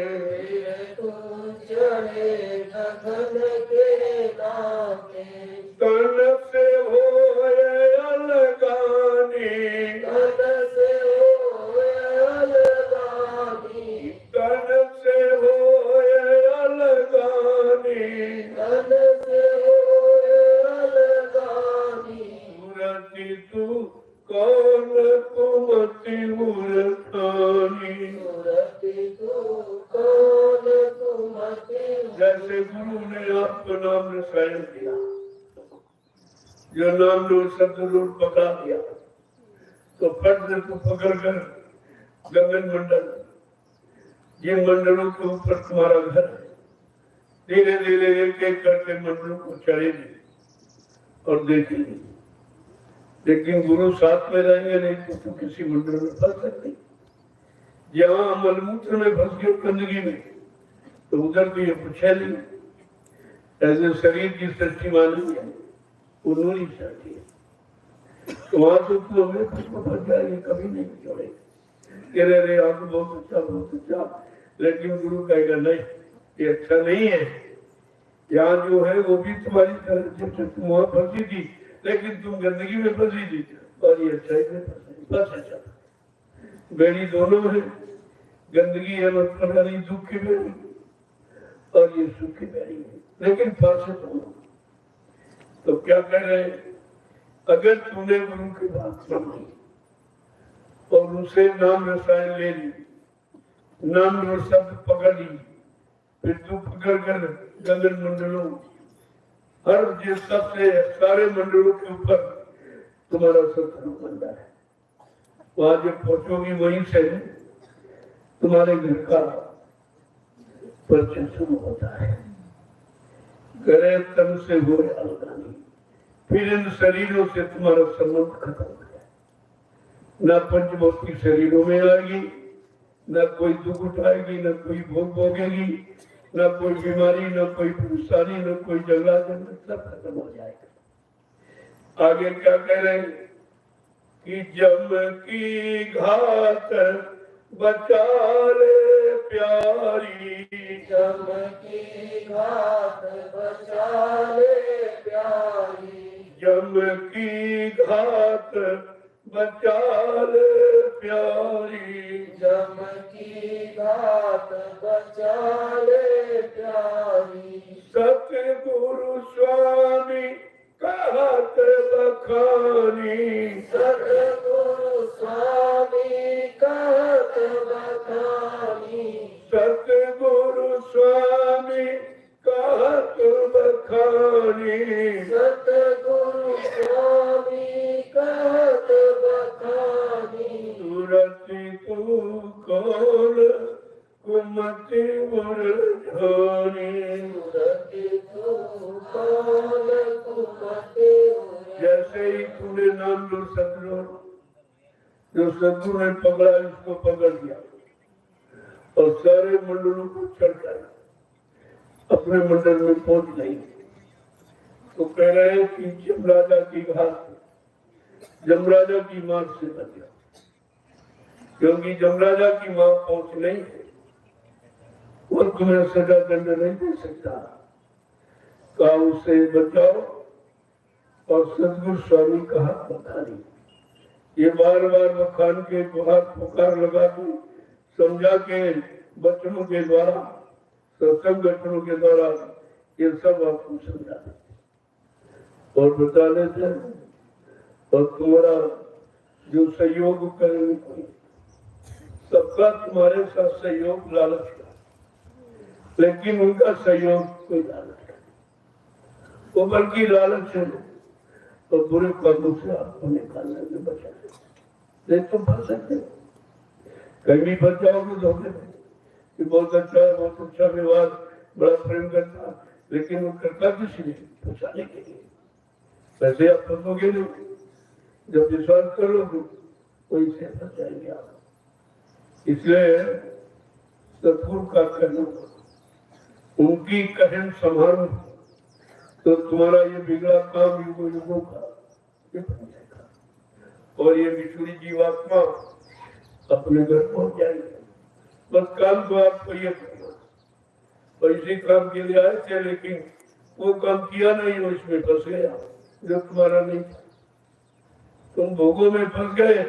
तू चढ़े गगन के नाके तन से होए अलगानी तन से होए अलगानी तन से होए अलगानी तन से होए अलगानी मूर्ति तू कौन कुमति मूर्तानी मूर्ति तू कौन कुमति जैसे गुरु ने आपको नाम रसायन दिया, जो नाम लो सदगुरु पकड़ा दिया, तो फट से तू पकड़ कर गगन मंडल, जिन मंडलों के ऊपर तुम्हारा घर है, धीरे धीरे एक एक करके मंडलों को चढ़ेगी और देखेगी। लेकिन गुरु साथ में रहेंगे नहीं तो तू किसी मंडल में फंस सकती। जहाँ मलमूत्र में फंस गए गंदगी में, तो उधर भी ये पुछेली ऐसे शरीर की सृष्टि मानी है, उन्होंने सृष्टि है, तो वहां तो तू हमें फंस जाएगी, कभी नहीं छोड़ेगी। कह रहे आप बहुत अच्छा, लेकिन गुरु कहेगा नहीं, ये अच्छा नहीं है। यहाँ जो है वो भी तुम्हारी तरह से तुम वहां फंसी थी, लेकिन तुम गंदगी में फंसी थी, और ये अच्छाई में फंसी। बस अच्छा बेड़ी दोनों है, गंदगी है मतलब नहीं दुख की बेड़ी, और ये सुख की बेड़ी है, लेकिन फंसे दोनों। तो क्या कह रहे हैं, अगर तूने गुरु की बात सुनी और उनसे नाम रसायन ले ली, नाम और शब्द पकड़ ली, फिर तू पकड़ कर गगन मंडलों हर जिस सबसे सारे मंडलों के ऊपर तुम्हारा सत्संग बन रहा है। वहां जब पहुंचोगी वहीं से तुम्हारे घर का परिचय शुरू होता है। करे तन से हो अलगानी, फिर इन शरीरों से तुम्हारा संबंध खत्म हो जाए। न पंचभौतिक शरीरों में आएगी, न कोई दुख उठाएगी, न कोई भोग भोगेगी, न कोई बीमारी, न कोई परेशानी, न कोई झगड़ा, सब खत्म हो जाएगा। आगे क्या कह रहे हैं कि जम की घात बचा ले प्यारी, जम की घात बचा ले प्यारी, जम की घात बचा ले प्यारी, जम की घात बचा ले प्यारी। सतगुरु स्वामी कहत बखानी, सतगुरु स्वामी कहत बखानी, सतगुरु स्वामी कहत बखानी, सतगुरु स्वामी कहत बखानी। सूरति तू कौन कुमति मुरझानी, सूरति तू कौन कुमति मुरझानी। जैसे ही तूने नाम लो सतगुरु, जो सतगुरु ने पकड़ा इसको पकड़ लिया और सारे मंडलों को चढ़कर अपने मंडल में पहुंच गई। तो कह रहे हैं कि जमराजा की घात जमराजा की मां से बच गया, क्योंकि जमराजा की मां पहुंच नहीं है और तुम्हें सजा दंड नहीं दे सकता। कहा उसे बचाओ और सतगुरु स्वामी का हाथ बखानी। ये बार बार बखान के हाथ पुकार लगा के समझा के बचनों के द्वारा, सत्संग बचनों के द्वारा ये सब आपको समझा और बता देते हैं। और तुम्हारा जो सहयोग करेंगे कोई, सबका तुम्हारे साथ सहयोग लालच का, लेकिन उनका सहयोग कोई लालच का, वो बल्कि लालच है तो बुरे कर्मों से आपको निकालने में बचा नहीं। तुम फंस सकते हो, कहीं भी फंस जाओगे धोखे में कि बहुत अच्छा है, बहुत अच्छा व्यवहार, बड़ा प्रेम करता, लेकिन वो करता किसी ने फंसाने के लिए। वैसे आप फंसोगे नहीं, जब विश्वास कर लोगे वही से फंस जाएंगे आप। इसलिए सतगुरु का कहना, उनकी कहन संभालो तो तुम्हारा ये बिगड़ा काम युगों युगों का ये बन जाएगा। और ये बिछुड़ी जीवात्मा अपने घर पहुंच जाएंगे। बस काम तो आपको ये करना, और इसी काम के लिए आए थे, लेकिन वो काम किया नहीं, उसमें फंस गया जो तुम्हारा नहीं था। तुम भोगों में फंस गए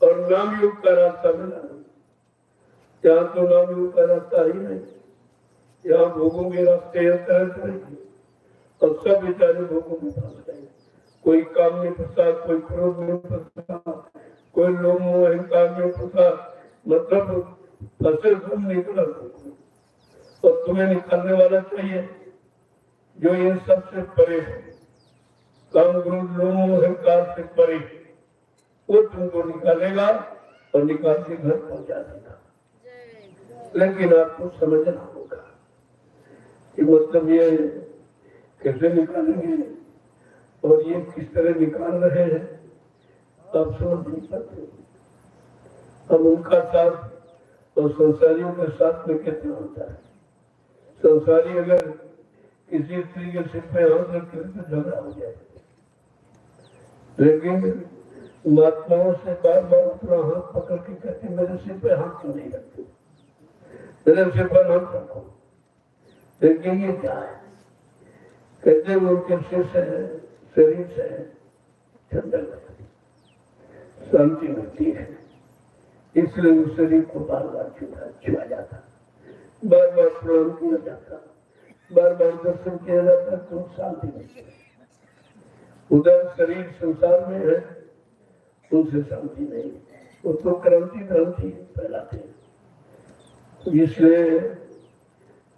और नाम योग का रास्ता मिला नहीं। यहाँ तो नाम योग का रास्ता ही नहीं, यहाँ भोगों के रास्ते और सब बेचारे भोगों में फंस गए। कोई काम में फंसा, कोई क्रोध में फंसा, कोई लोभ मोह अहंकार में फंसा, मतलब फंसे तुम निकला। और तुम्हें निकालने वाला चाहिए जो इन सब से परे है, काम क्रोध लोभ मोह अहंकार से परे, वो तुमको निकालेगा और निकाल के घर पहुंचा देगा। लेकिन आपको समझना होगा कि मतलब ये कैसे निकालेंगे और ये किस तरह निकाल रहे हैं, आप समझ नहीं पाते। अब उनका साथ और संसारियों के साथ में कितना होता है। संसारी अगर किसी स्त्री के सिर पे हाथ रखे तो झगड़ा हो जाए, लेकिन महात्माओं से बार बार अपना हाथ पकड़ के कहते मेरे सिर पे हाथ क्यों नहीं रखते, मेरे सिर पर हाथ रखो। लेकिन ये क्या है, कहते हैं उनके सिर से शरीर से ठंडक लगती, शांति मिलती है, इसलिए उस शरीर को बार बार छुआ जाता, बार बार प्रणाम किया जाता, बार बार दर्शन किया जाता, तो शांति मिलती है। उधर शरीर संसार में है, उनसे शांति नहीं, वो तो क्रांति फैलाते हैं। इसलिए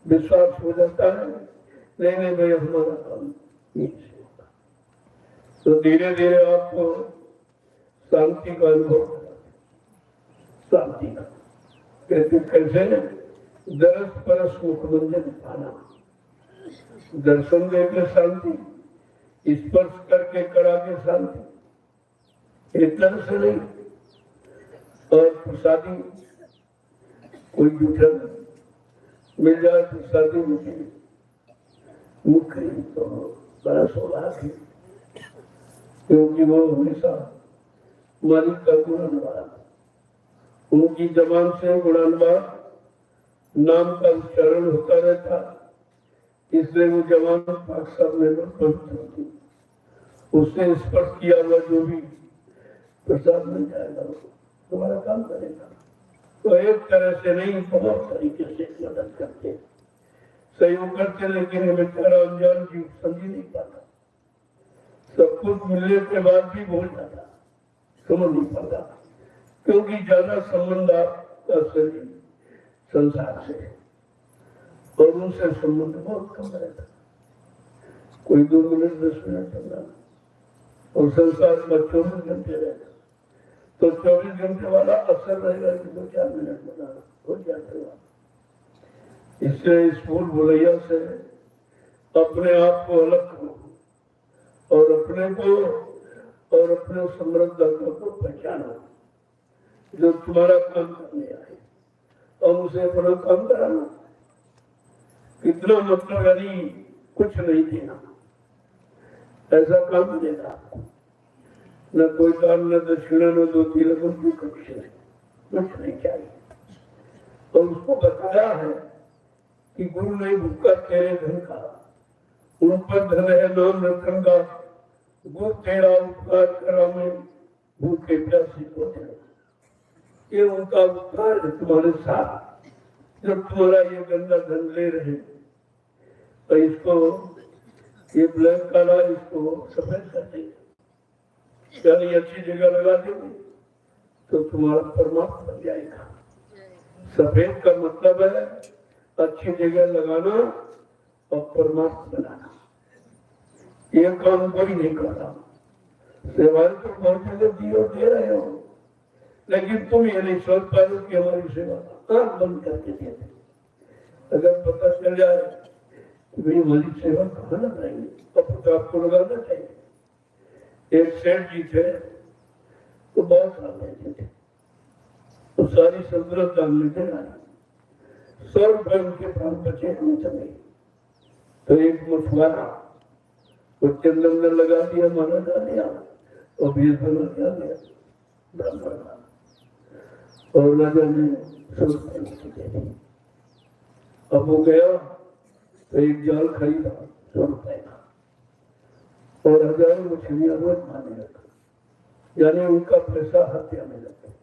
विश्वास हो जाता है नहीं भाई हमारा काम नहीं होगा, तो धीरे धीरे आपको शांति का अनुभव होगा। शांति का कहते कैसे, दरस परस मुखमंजन पाना, दर्शन देकर शांति, स्पर्श करके करा के शांति, एक तरह से नहीं। और प्रसादी कोई जूठा मिल जाए तो शादी मुख्य तो बड़ा सौभाग्य, क्योंकि वो हमेशा मालिक का गुणान्वार, उनकी जबान से गुणान्वार नाम का उच्चारण होता रहता, इसलिए वो जवान पाक सब में पवित्र होती। उससे स्पर्श किया हुआ जो भी प्रसाद मिल जाएगा तुम्हारा काम करेगा। तो एक तरह से नहीं, बहुत तरीके से मदद करते, सहयोग करते, लेकिन ये बेचारा अनजान जीव समझ नहीं पाता, सब कुछ मिलने के बाद भी भूल जाता, समझ नहीं पाता, क्योंकि ज्यादा संबंध आपका शरीर संसार से और उनसे संबंध बहुत कम रहता, कोई 2 मिनट 10 मिनट रहता, और संसार का 24 घंटे रहता, तो 24 घंटे वाला असर रहेगा कि 2-4 मिनट बनाना हो जाएगा। इसलिए इस फूल भुलैया से अपने आप को अलग करो और अपने को और अपने समृद्ध को पहचानो, जो तुम्हारा काम करने आए, और उसे अपना काम कराना। कितना मतलब यानी कुछ नहीं देना, ऐसा काम देगा आपको, न कोई दान, न दक्षिणा, न 2 रुपये, कुछ नहीं चाहिए। और उसको बताया है कि गुरु नहीं भूखा तेरे धन का, उन पर धन है नाम रतन का, गुरु तेरा उपकार करा मैं भूखे प्यासी को दे। ये उनका उपकार है तुम्हारे साथ, जब तुम्हारा ये गंदा धन ले रहे, तो इसको ये ब्लैक काला इसको सफेद कर देंगे, यानी अच्छी जगह लगा देंगे तो तुम्हारा परमात्मा बन जाएगा। सफेद का मतलब है अच्छी जगह लगाना और परमात्मा बनाना। ये काम कोई नहीं कर रहा, सेवाएं तो बहुत जगह दे रहे हो, लेकिन तुम ये नहीं सोच पा रहे कि हमारी सेवा आंख बंद करके दे दे। अगर पता चल जाए कि भाई हमारी सेवा कहाँ लगाएंगे, तो आपको लगाना चाहिए। एक सेठ जी थे तो बहुत साल रहते थे, तो सारी संतरत दान में दे रहा, 100 रुपए उनके पास बचे समय, तो एक मछुआरा वो चंदन लगा दिया, माला डाल दिया और बीज बना दिया ब्राह्मण। और राजा ने 100 रुपए दे दी। अब वो गया तो एक जाल खरीदा 100 रुपए का और 1000 मछलियां रोज मारने लगा, यानी उनका पैसा हत्या में लगा।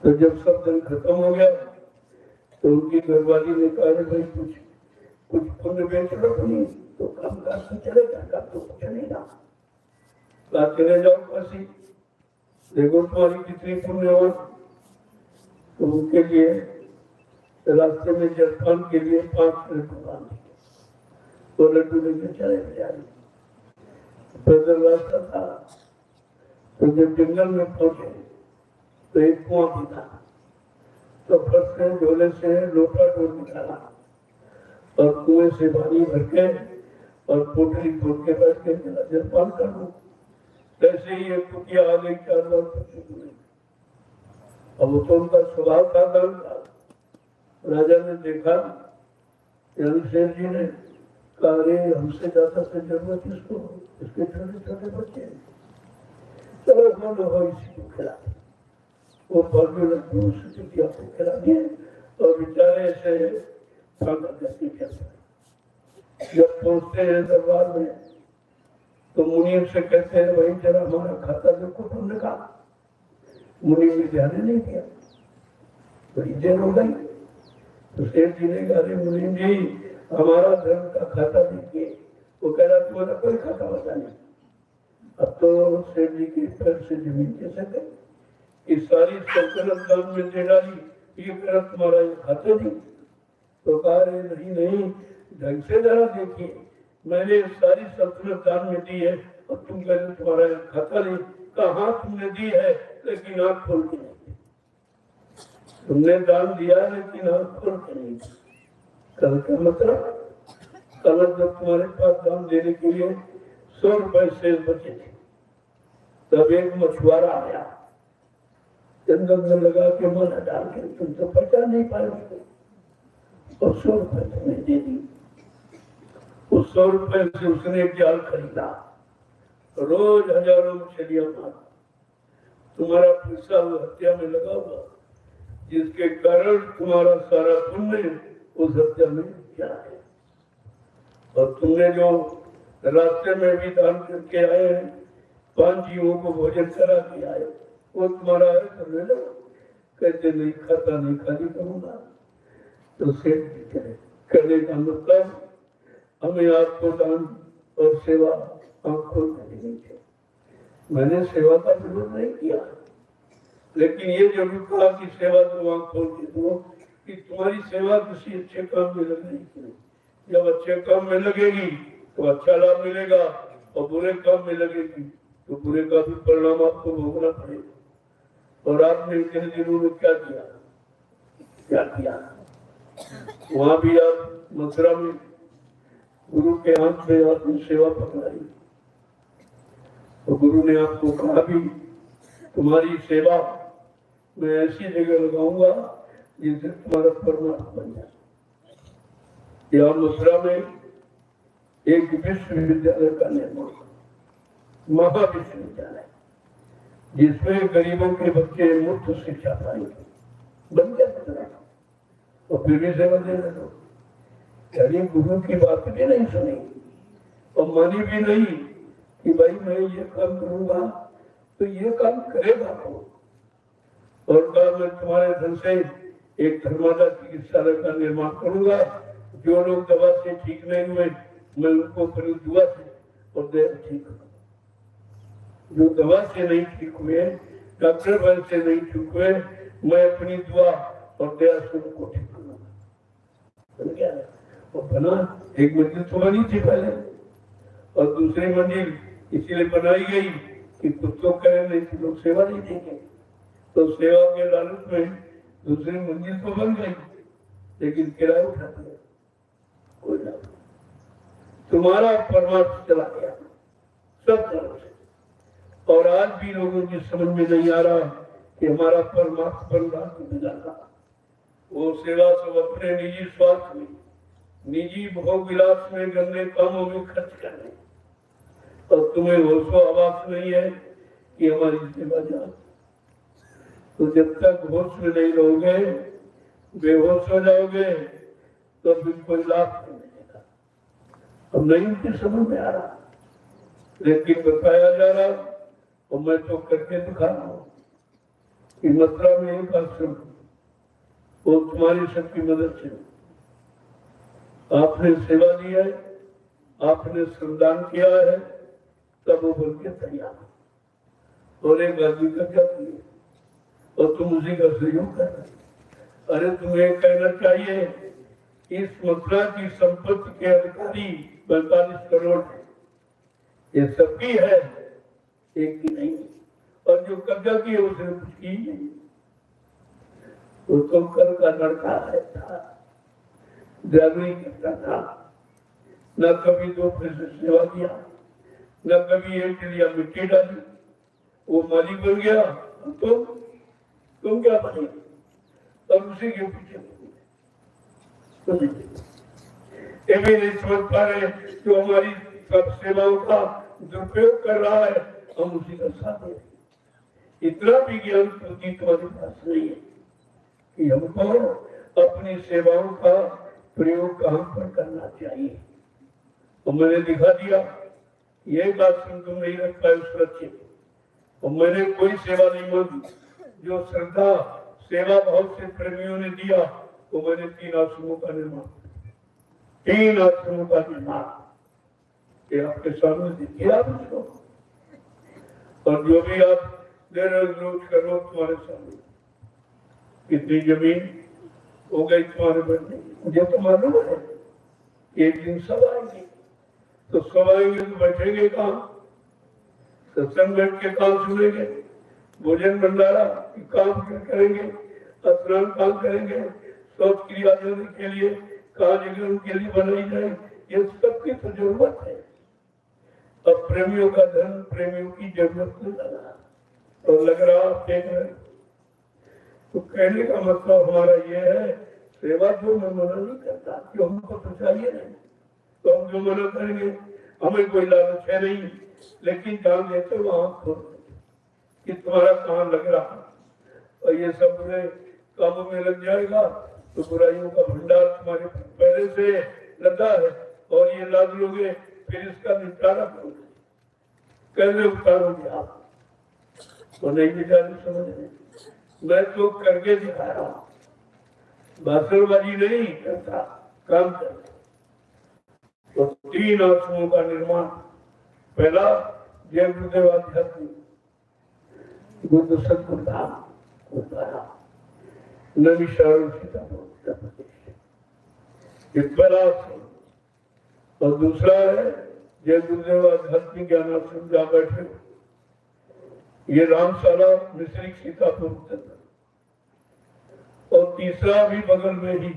तो जब सब दिन खत्म हो गया तो उनकी घरवाली ने कहा भाई कुछ पुण्य बेच लो, नहीं तो काम काज से चलेगा, काम तो चलेगा, चले जाओ काशी, देखो तुम्हारी कितनी पुण्य हो। तो उनके लिए रास्ते में जलपान के लिए 5 लड्डू बांध दिए, वो लड्डू लेके चले बेचारे। पैदल रास्ता था, तो जब जंगल में पहुंचे तो एक कुआं भी था, तो फर्स्ट से झोले से लोटा टोल निकाला और कुएं से पानी भर के और पोटली खोल के बैठ के जलपान कर लो। ऐसे ही एक कुटिया आ गई 4 बार नहीं। अब वो तो उनका स्वभाव था दान का। राजा ने देखा, शेर जी ने कहा अरे हमसे ज्यादा से जरूरत इसको, इसके छोटे छोटे बच्चे, चलो बोलो हो इसी को खिला। वो बाकी लड्डू कुटिया को खिला दिए और बेचारे ऐसे करके चलते। जब पहुंचते हैं दरबार में तो मुनि से कहते हैं भाई जरा हमारा खाता देखो तुमने कहा। मुनि ने ध्यान नहीं दिया, बड़ी देर हो गई। तो सेठ जी ने कहा अरे मुनि जी हमारा धर्म का खाता देखिए। वो कह रहा तुम्हारा कोई खाता बता नहीं। अब तो सेठ जी के पैर से जमीन कैसे गई, इस सारी सल्तनत दान में दे डाली, ये कह रहा तुम्हारा ये खाता नहीं। तो कहा अरे नहीं ढंग से जरा देखिए, मैंने सारी सल्तनत दान में दी है और तुम कह रहे तुम्हारा खाता नहीं। कहा तुमने दी है लेकिन आंख खोल के नहीं, तुमने दान दिया लेकिन आंख खोल के नहीं। कल का मतलब कल जब तुम्हारे पास दान देने के लिए 100 रुपए शेष बचे थे, तब एक मछुआरा आया, जंगल में लगा के माला डाल के, तुम तो पहचान नहीं पाए उसको, और 100 रुपए तुमने दे दी। उस 100 रुपए से उसने एक जाल खरीदा, रोज हजारों मछलियां मारा। तुम्हारा पैसा वो हत्या में लगा हुआ, जिसके कारण तुम्हारा सारा पुण्य उस हत्या में चला है। और तुमने जो रास्ते में भी दान करके आए हैं, 5 जीवों को भोजन करा के आए, वो तुम्हारा है तो ले लो। कहते नहीं खाता नहीं, खाली करूंगा। तो सेठ करने का मतलब हमें आपको दान और सेवा आंख खोल कर देनी चाहिए। मैंने सेवा का विरोध नहीं किया, लेकिन ये जरूर कहा कि सेवा तो आंख खोल के दो कि तुम्हारी सेवा किसी अच्छे काम में लगनी चाहिए। जब अच्छे काम में लगेगी तो अच्छा लाभ मिलेगा, और बुरे काम में लगेगी तो बुरे का भी परिणाम आपको भोगना पड़ेगा। और आपने इतने दिनों में क्या किया? वहां भी आप मथुरा में गुरु के हाथ में आपने सेवा पकड़ाई, तो गुरु ने आपको कहा भी तुम्हारी सेवा मैं ऐसी जगह लगाऊंगा जिससे तुम्हारा परमात्मा बन जाए। यहाँ मथुरा में एक विश्वविद्यालय का निर्माण, महाविश्वविद्यालय, जिसमें गरीबों के बच्चे मुफ्त शिक्षा पाएंगे, बन गया। और फिर भी सेवा देने दो, यानी गुरु की बात भी नहीं सुनी और मानी भी नहीं कि भाई मैं ये काम करूंगा तो ये काम करेगा कौन। और कहा मैं तुम्हारे धन से एक धर्मादा चिकित्सालय का निर्माण करूंगा। जो लोग दवा से ठीक नहीं हुए मैं उनको अपनी दुआ से और दया ठीक करूंगा। जो दवा से नहीं ठीक हुए, डॉक्टर बल से नहीं ठीक हुए, मैं अपनी दुआ और दया से उनको ठीक करूंगा। क्या है वो बना? एक मंदिर तो बनी थी पहले, और दूसरी मंदिर इसीलिए बनाई गई कि कुछ तो करें नहीं तो लोग सेवा नहीं देंगे। तो सेवा के लालच में दूसरी मंजिल तो बन गई, लेकिन किराया उठा दिया, कोई ना। तुम्हारा परमार्थ चला गया सब तरफ से। और आज भी लोगों की समझ में नहीं आ रहा कि हमारा परमार्थ बन रहा कि बिगड़ रहा। वो सेवा सब अपने निजी स्वार्थ में, निजी भोग विलास में, गंदे कामों में खर्च कर रहे, और तुम्हें होशो आवास नहीं है कि हमारी सेवा जाए। तो जब तक होश में नहीं रहोगे, बेहोश हो जाओगे, तो फिर कोई लाभ नहीं मिलेगा। अब नहीं उनकी समझ में आ रहा, लेकिन बताया जा रहा और मैं तो करके दिखा रहा हूँ कि मथुरा में एक आश्रम, वो तुम्हारी सबकी मदद से, आपने सेवा दी है, आपने श्रमदान किया है, तब वो बन के तैयार, और एक आदमी का क्या किया और तुम उसी का सहयोग कर रहे। अरे तुम्हें कहना चाहिए, इस मथुरा की संपत्ति के अधिकारी 45 करोड़ ये सबकी है, एक की नहीं। और जो कब्जा किए उसने कुछ की नहीं, वो तो कर का लड़का है था, ड्राइवरी करता था, न कभी 2 पैसे सेवा किया, न कभी एक लिया मिट्टी डाली, वो मालिक बन गया। तुम क्या बने और उसी के पीछे ये भी नहीं समझ पा रहे जो हमारी सब सेवाओं का दुरुपयोग कर रहा है, हम उसी का साथ दे रहे। इतना भी ज्ञान बुद्धि तुम्हारे पास नहीं है कि हमको अपनी सेवाओं का प्रयोग कहां पर करना चाहिए। तो मैंने दिखा दिया, ये बात सुन तुम नहीं रख पाए सुरक्षित, और मैंने कोई सेवा नहीं मांगी। जो श्रद्धा सेवा भाव से प्रेमियों ने दिया, तो मैंने 3 आश्रमों का निर्माण, 3 आश्रमों का निर्माण, ये आपके सामने देखिए आप उसको, और जो भी आप दे रहे रोज करो तुम्हारे सामने। कितनी जमीन हो गई तुम्हारे बनने, मुझे तो मालूम है एक दिन सब आएंगे, तो सब आएंगे तो बैठेंगे कहाँ, सत्संग बैठ के काम सुनेंगे, भोजन भंडारा काम करेंगे, स्नान काम करेंगे, शौच क्रिया देने के लिए कहा जगह उनके लिए बनाई जाए, ये सबकी तो जरूरत है। अब प्रेमियों का धर्म, प्रेमियों की जरूरत नहीं लगा, और लग रहा आप देख रहे। तो कहने का मतलब हमारा ये है, सेवा जो मैं मना नहीं करता, क्यों हमको तो चाहिए नहीं, तो हम जो मना करेंगे, हमें कोई लालच है नहीं, लेकिन जान देते वहां खोल कि तुम्हारा कहाँ लग रहा, और ये सब बुरे कामों में लग जाएगा तो बुराइयों का भंडार तुम्हारे पहले से लगा है, और ये लाद लोगे, फिर इसका निपटारा करोगे, कैसे उतारोगे आप, तो नहीं बेचारे समझ रहे। मैं तो करके दिखा रहा हूँ, भाषणबाजी नहीं करता, काम करता। तो 3 आश्रमों का निर्माण, पहला जय गुरुदेव आध्यात्मिक बुद्ध सदगुरु धाम गुरुद्वारा नैमिषारण्य सीतापुर उत्तर प्रदेश, एक बड़ा आश्रम, और दूसरा है जय गुरुदेव आध्यात्मिक ज्ञान आश्रम जहाँ बैठे, ये रामशाला मिश्रिक सीतापुर उत्तर प्रदेश, और तीसरा भी बगल में ही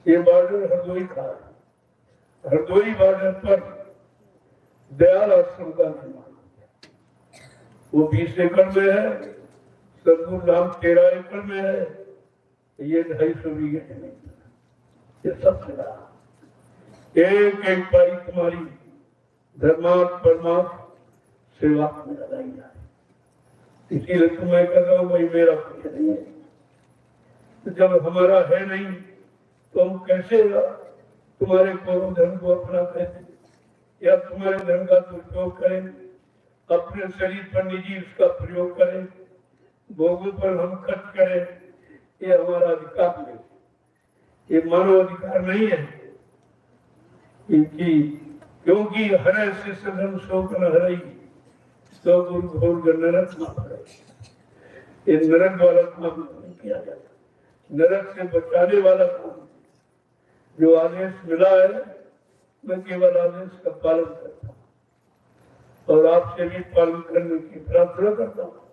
ये बॉर्डर हरदोई का, हरदोई बॉर्डर पर दयाल आश्रम का निर्माण, वो 20 एकड़ में है, सदगुरु धाम 13 एकड़ में है, ये 250 बीघे जमीन, ये सब मिला। एक एक पाई तुम्हारी धर्मार्थ परमार्थ सेवा में लगाई जाए। इसीलिए तो मैं कर रहा हूँ, भाई मेरा कुछ नहीं है, तो जब हमारा है नहीं तो हम कैसे तुम्हारे पूर्व धर्म को अपना करें, या तुम्हारे धर्म का दुरुपयोग करें, अपने शरीर पर निजी उसका प्रयोग करें, भोगों पर हम खर्च करें, ये हमारा अधिकार नहीं, ये मानव अधिकार नहीं है। क्योंकि हरे से सदन शोक न हरई, तो गुरु घोर नरक न पड़े, ये नरक वाला काम नहीं किया जाता। नरक से बचाने वाला काम, जो आदेश मिला है, मैं केवल आदेश का पालन करता हूँ, और आपसे भी पालन करने की प्रार्थना करता हूँ।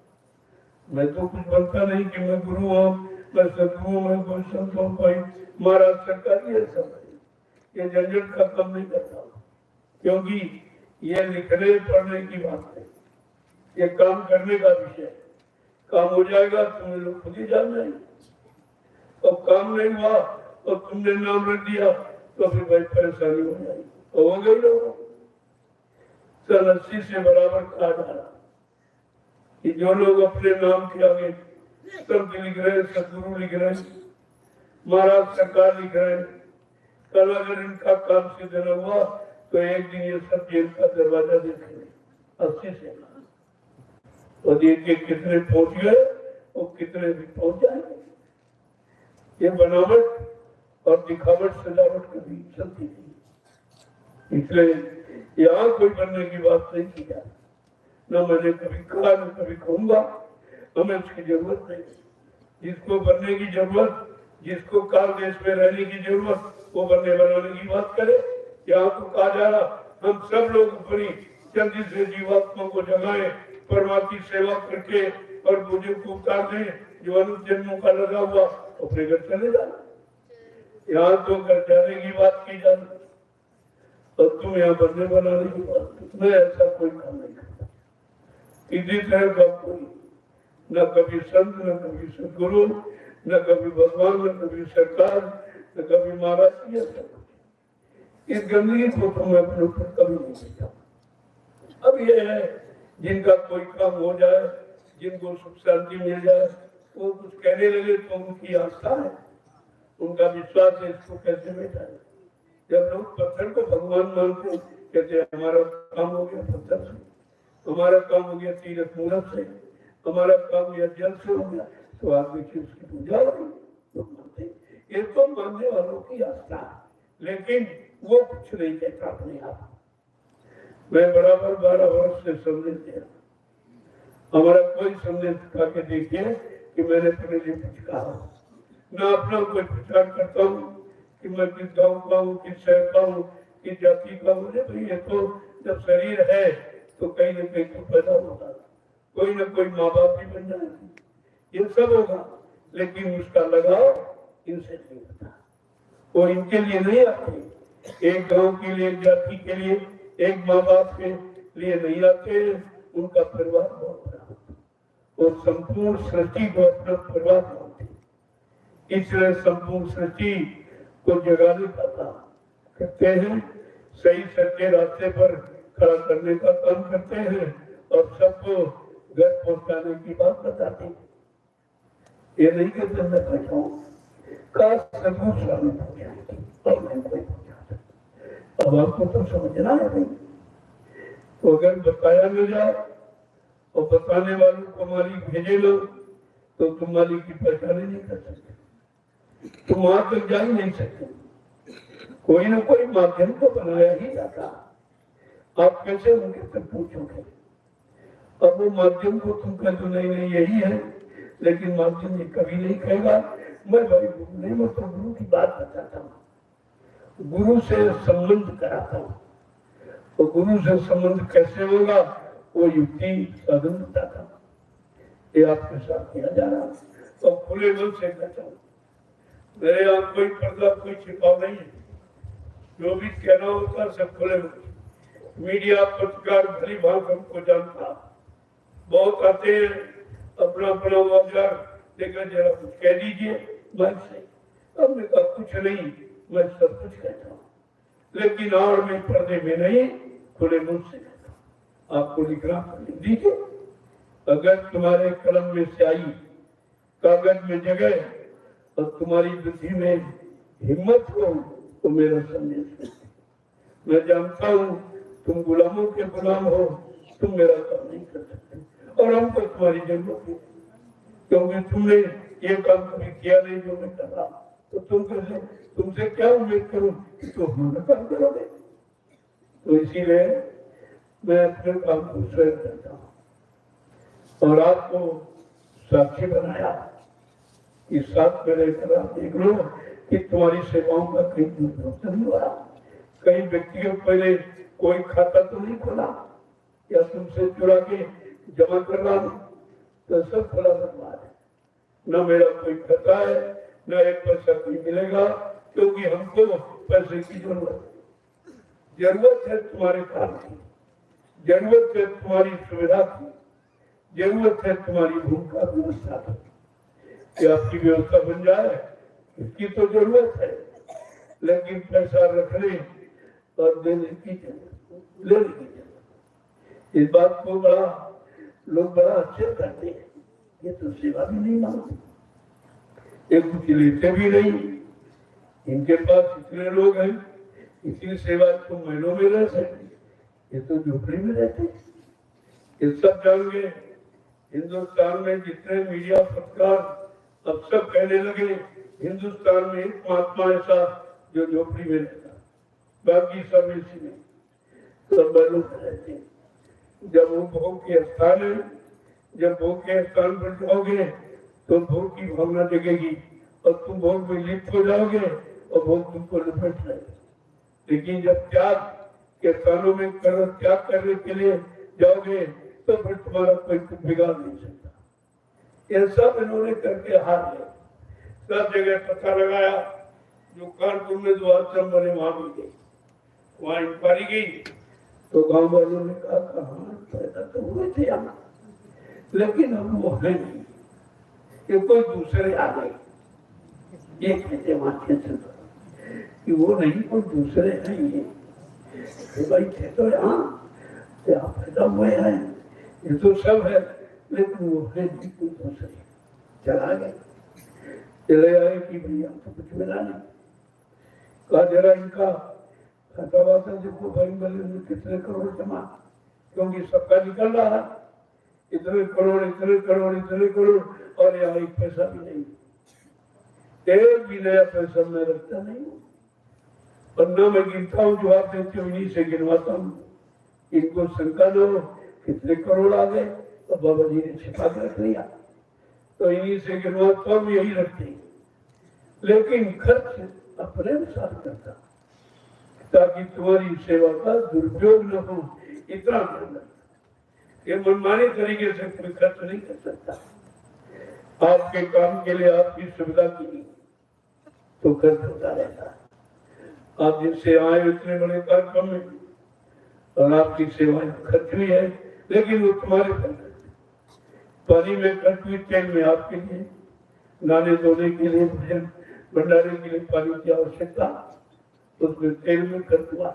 मैं तो कुछ बनता नहीं कि मैं गुरु हूँ, मैं सदगुरु, मैं कोई संत हूँ, कोई महाराज सरकार, ये सब ये झंझट का काम नहीं करता, क्योंकि ये लिखने पढ़ने की बात है, ये काम करने का विषय। काम हो जाएगा तुम्हें लोग खुद ही जान जाएंगे, और काम नहीं हुआ और तुमने नाम रख दिया तो फिर भाई परेशानी हो जाएगी, तो हो गई लोगों। 80 से बराबर कहा जा रहा कि जो लोग अपने नाम के आगे संत लिख रहे, सदगुरु लिख रहे, महाराज सरकार लिख रहे, कल अगर इनका काम सिद्ध न हुआ तो एक दिन ये सब जेल का दरवाजा देखेंगे 80 से। और ये कितने पहुंच गए और कितने भी पहुंच जाएंगे। ये बनावट और दिखावट सजावट कभी चलती थी, इसलिए यहाँ कोई बनने की बात नहीं की जाए। न मैंने कभी कहा न कभी कहूंगा, हमें उसकी जरूरत नहीं। जिसको बनने की जरूरत, जिसको काल देश में रहने की जरूरत, वो बनने बनाने की बात करे। यहाँ तो कहा जा रहा हम सब लोग अपनी जल्दी से जीवात्मा को जगाए, परमात्मा की सेवा करके और मुझे को उतार दें। जो अनुप जन्मों का लगा हुआ अपने घर चले जाना। यहाँ तो घर जाने की बात की जाती और तुम यहाँ बनने बनाने की बात। मैं ऐसा कोई काम नहीं करता किसी तरह का कोई, न कभी संत, न कभी सदगुरु, न कभी भगवान, न कभी सरकार, न कभी महाराज। इस गंदगी को तो मैं अपने ऊपर कभी नहीं देखता। अब ये है जिनका कोई काम हो जाए, जिनको सुख शांति मिल जाए, वो कुछ कहने लगे तो उनकी आस्था है, उनका विश्वास है, इसको कैसे मिटाए। जब लोग पत्थर को भगवान मानते, कहते हमारा काम हो गया पत्थर से, हमारा काम हो गया तीर्थ मूर्त से, हमारा काम या जल से हो गया, तो आप देखिए उसकी पूजा हो रही। तो मानते, ये तो मानने वालों की आस्था है, लेकिन वो कुछ नहीं कहता अपने आप। मैं बराबर 12 वर्ष से संदेश दे रहा, हमारा कोई संदेश खा के देखिए कि मैंने अपने लिए कुछ कहा। मैं अपना कोई प्रचार करता हूँ कि मैं किस गांव का हूँ, किस शहर का हूँ, किस जाति का हूँ। भाई ये तो जब शरीर है तो कहीं न कहीं तो पैदा होगा, कोई न कोई माँ बाप भी बन जाएगा, ये सब होगा, लेकिन उसका लगाव इनसे नहीं होता। वो इनके लिए नहीं आते, एक गांव के लिए, एक जाति के लिए, एक माँ बाप के लिए नहीं आते। उनका परिवार बहुत बड़ा होता और संपूर्ण सृष्टि को अपना परिवार मानते। इसलिए संपूर्ण सृष्टि को जगाने का काम करते हैं, सही सच्चे रास्ते पर खड़ा करने का काम करते हैं और सबको घर पहुंचाने की बात बताते हैं। ये नहीं कहते मैं बैठा हूँ, काश सदगुरु स्वामी पहुंचाएंगे और मैं कोई पहुंचा। अब आपको तो समझना है भाई, तो अगर बताया न जाए और बताने वालों को मालिक भेजे लो तो तुम मालिक की पहचान नहीं कर सकते, तुम वहां तक जा ही नहीं सकते। कोई ना कोई माध्यम तो बनाया ही जाता, आप कैसे उनके तक पहुंचोगे। अब वो माध्यम को तुम कह दो नहीं नहीं यही है, लेकिन माध्यम ये कभी नहीं कहेगा मैं भाई गुरु नहीं, मैं तो गुरु की बात बताता हूँ, गुरु से संबंध कराता हूँ। तो गुरु से संबंध कैसे होगा वो युक्ति साधन बताता हूँ, ये आपके साथ किया जा रहा है। तो खुले मन से कहता हूँ, मेरे यहाँ कोई पर्दा कोई छिपाव नहीं है, जो भी कहना होता है सब खुले मन। मीडिया पत्रकार भली भाग हमको जानता, बहुत आते हैं अपना अपना औजार लेकर जरा कुछ कह दीजिए मन से। अब मैं कहा कुछ नहीं, मैं सब कुछ कहता हूँ, लेकिन और में पर्दे में नहीं, खुले मुंह से कहता हूँ। आपको लिखना लिख दीजिए, अगर तुम्हारे कलम में स्याही कागज में जगह और तुम्हारी बुद्धि में हिम्मत हो तो मेरा संदेश। मैं जानता हूँ तुम गुलामों के गुलाम हो, तुम मेरा काम नहीं कर सकते और हमको तुम्हारी जरूरत है, क्योंकि तुमने ये काम कभी किया नहीं जो मैं कर रहा। तो तुमसे क्या उम्मीद करूं कि तुम हमारा काम करोगे। तो इसीलिए मैं अपने काम को स्वयं करता हूँ और आपको साक्षी बनाया कि साथ में रहकर आप देख लो कि तुम्हारी सेवाओं का कहीं दुरुपयोग नहीं हो रहा। कई व्यक्तियों पहले कोई खाता तो नहीं खोला या तुमसे चुरा के जमा कर रहा हूं, तो सब खुला बर्बाद है। न मेरा कोई खाता है, न एक पैसा कोई मिलेगा, क्योंकि हमको पैसे की जरूरत है तुम्हारे काम की, जरूरत है तुम्हारी सुविधा की, जरूरत है तुम्हारी भूमिका व्यवस्था की, कि आपकी व्यवस्था बन जाए, इसकी तो जरूरत है। लेकिन पैसा रखने और देने की जरूरत, लेने की जरूरत, इस बात को बड़ा लोग बड़ा अच्छे करते हैं, ये तो सेवा भी नहीं मांगते, ये कुछ लेते भी नहीं, इनके पास इतने लोग हैं, इतनी सेवा तो महलों में रह सकते, ये तो झोपड़ी में रहते। ये सब जान गए। हिंदुस्तान में जितने मीडिया पत्रकार अब सब कहने लगे हिंदुस्तान में एक महात्मा ऐसा जो झोपड़ी में रहता, बाकी सब इसी में सब महलों में रहते हैं। जब वो भोग के स्थान है, जब भोग के स्थान पर जाओगे तो भोग की भावना जगेगी और तुम भोग में लिप्त हो जाओगे और भोग तुमको लपेट लेगा। लेकिन जब त्याग के स्थानों में त्याग करने के लिए जाओगे तो फिर तुम्हारा कोई बिगाड़ नहीं सकता। ये सब इन्होंने करके हार गए। सब जगह पता लगाया, जो कानपुर में जो आश्रम बने वहां भी गए, वहां इंक्वायरी गई तो गांव वालों ने कहा पैदा तो हुए थे यहाँ, लेकिन हम वो है नहीं, ये कोई दूसरे आ गए। ये कहते वहां कि वो नहीं, कोई दूसरे हैं ये भाई थे तो यहाँ पैदा हुए हैं, ये तो सब है, लेकिन वो है नहीं, कोई दूसरे चला गए। चले आए कि भैया तो कुछ मिला नहीं। कहा जरा इनका खाता वाता जिसको भाई मिले कितने करोड़ जमा, क्योंकि सबका निकल रहा है, इतने करोड़ इतने करोड़ इतने करोड़, और यहाँ एक पैसा भी नहीं, एक भी नया पैसा मैं रखता नहीं हूँ। पन्ना में गिनता हूँ, जो आप देते हो इन्हीं से गिनवाता हूँ। इनको शंका न हो कितने करोड़ आ गए, तो बाबा जी ने छिपा के रख लिया, तो इन्हीं से गिनवाता हूँ, यही रखते हैं। लेकिन खर्च अपने अनुसार करता, ताकि तुम्हारी सेवा का दुरुपयोग न हो, इतना ध्यान रखता। ये मनमानी तरीके से कोई खर्च नहीं कर सकता। आपके काम के लिए आपकी सुविधा के लिए तो खर्च होता रहता है। आप जिनसे आए इतने बड़े कार्यक्रम में और आपकी सेवाएं खर्च हुई है, लेकिन वो तुम्हारे खर्च, पानी में खर्च हुई, तेल में आपके लिए, नहाने धोने के लिए, भंडारे के लिए पानी की आवश्यकता, उसमें तेल में खर्च हुआ।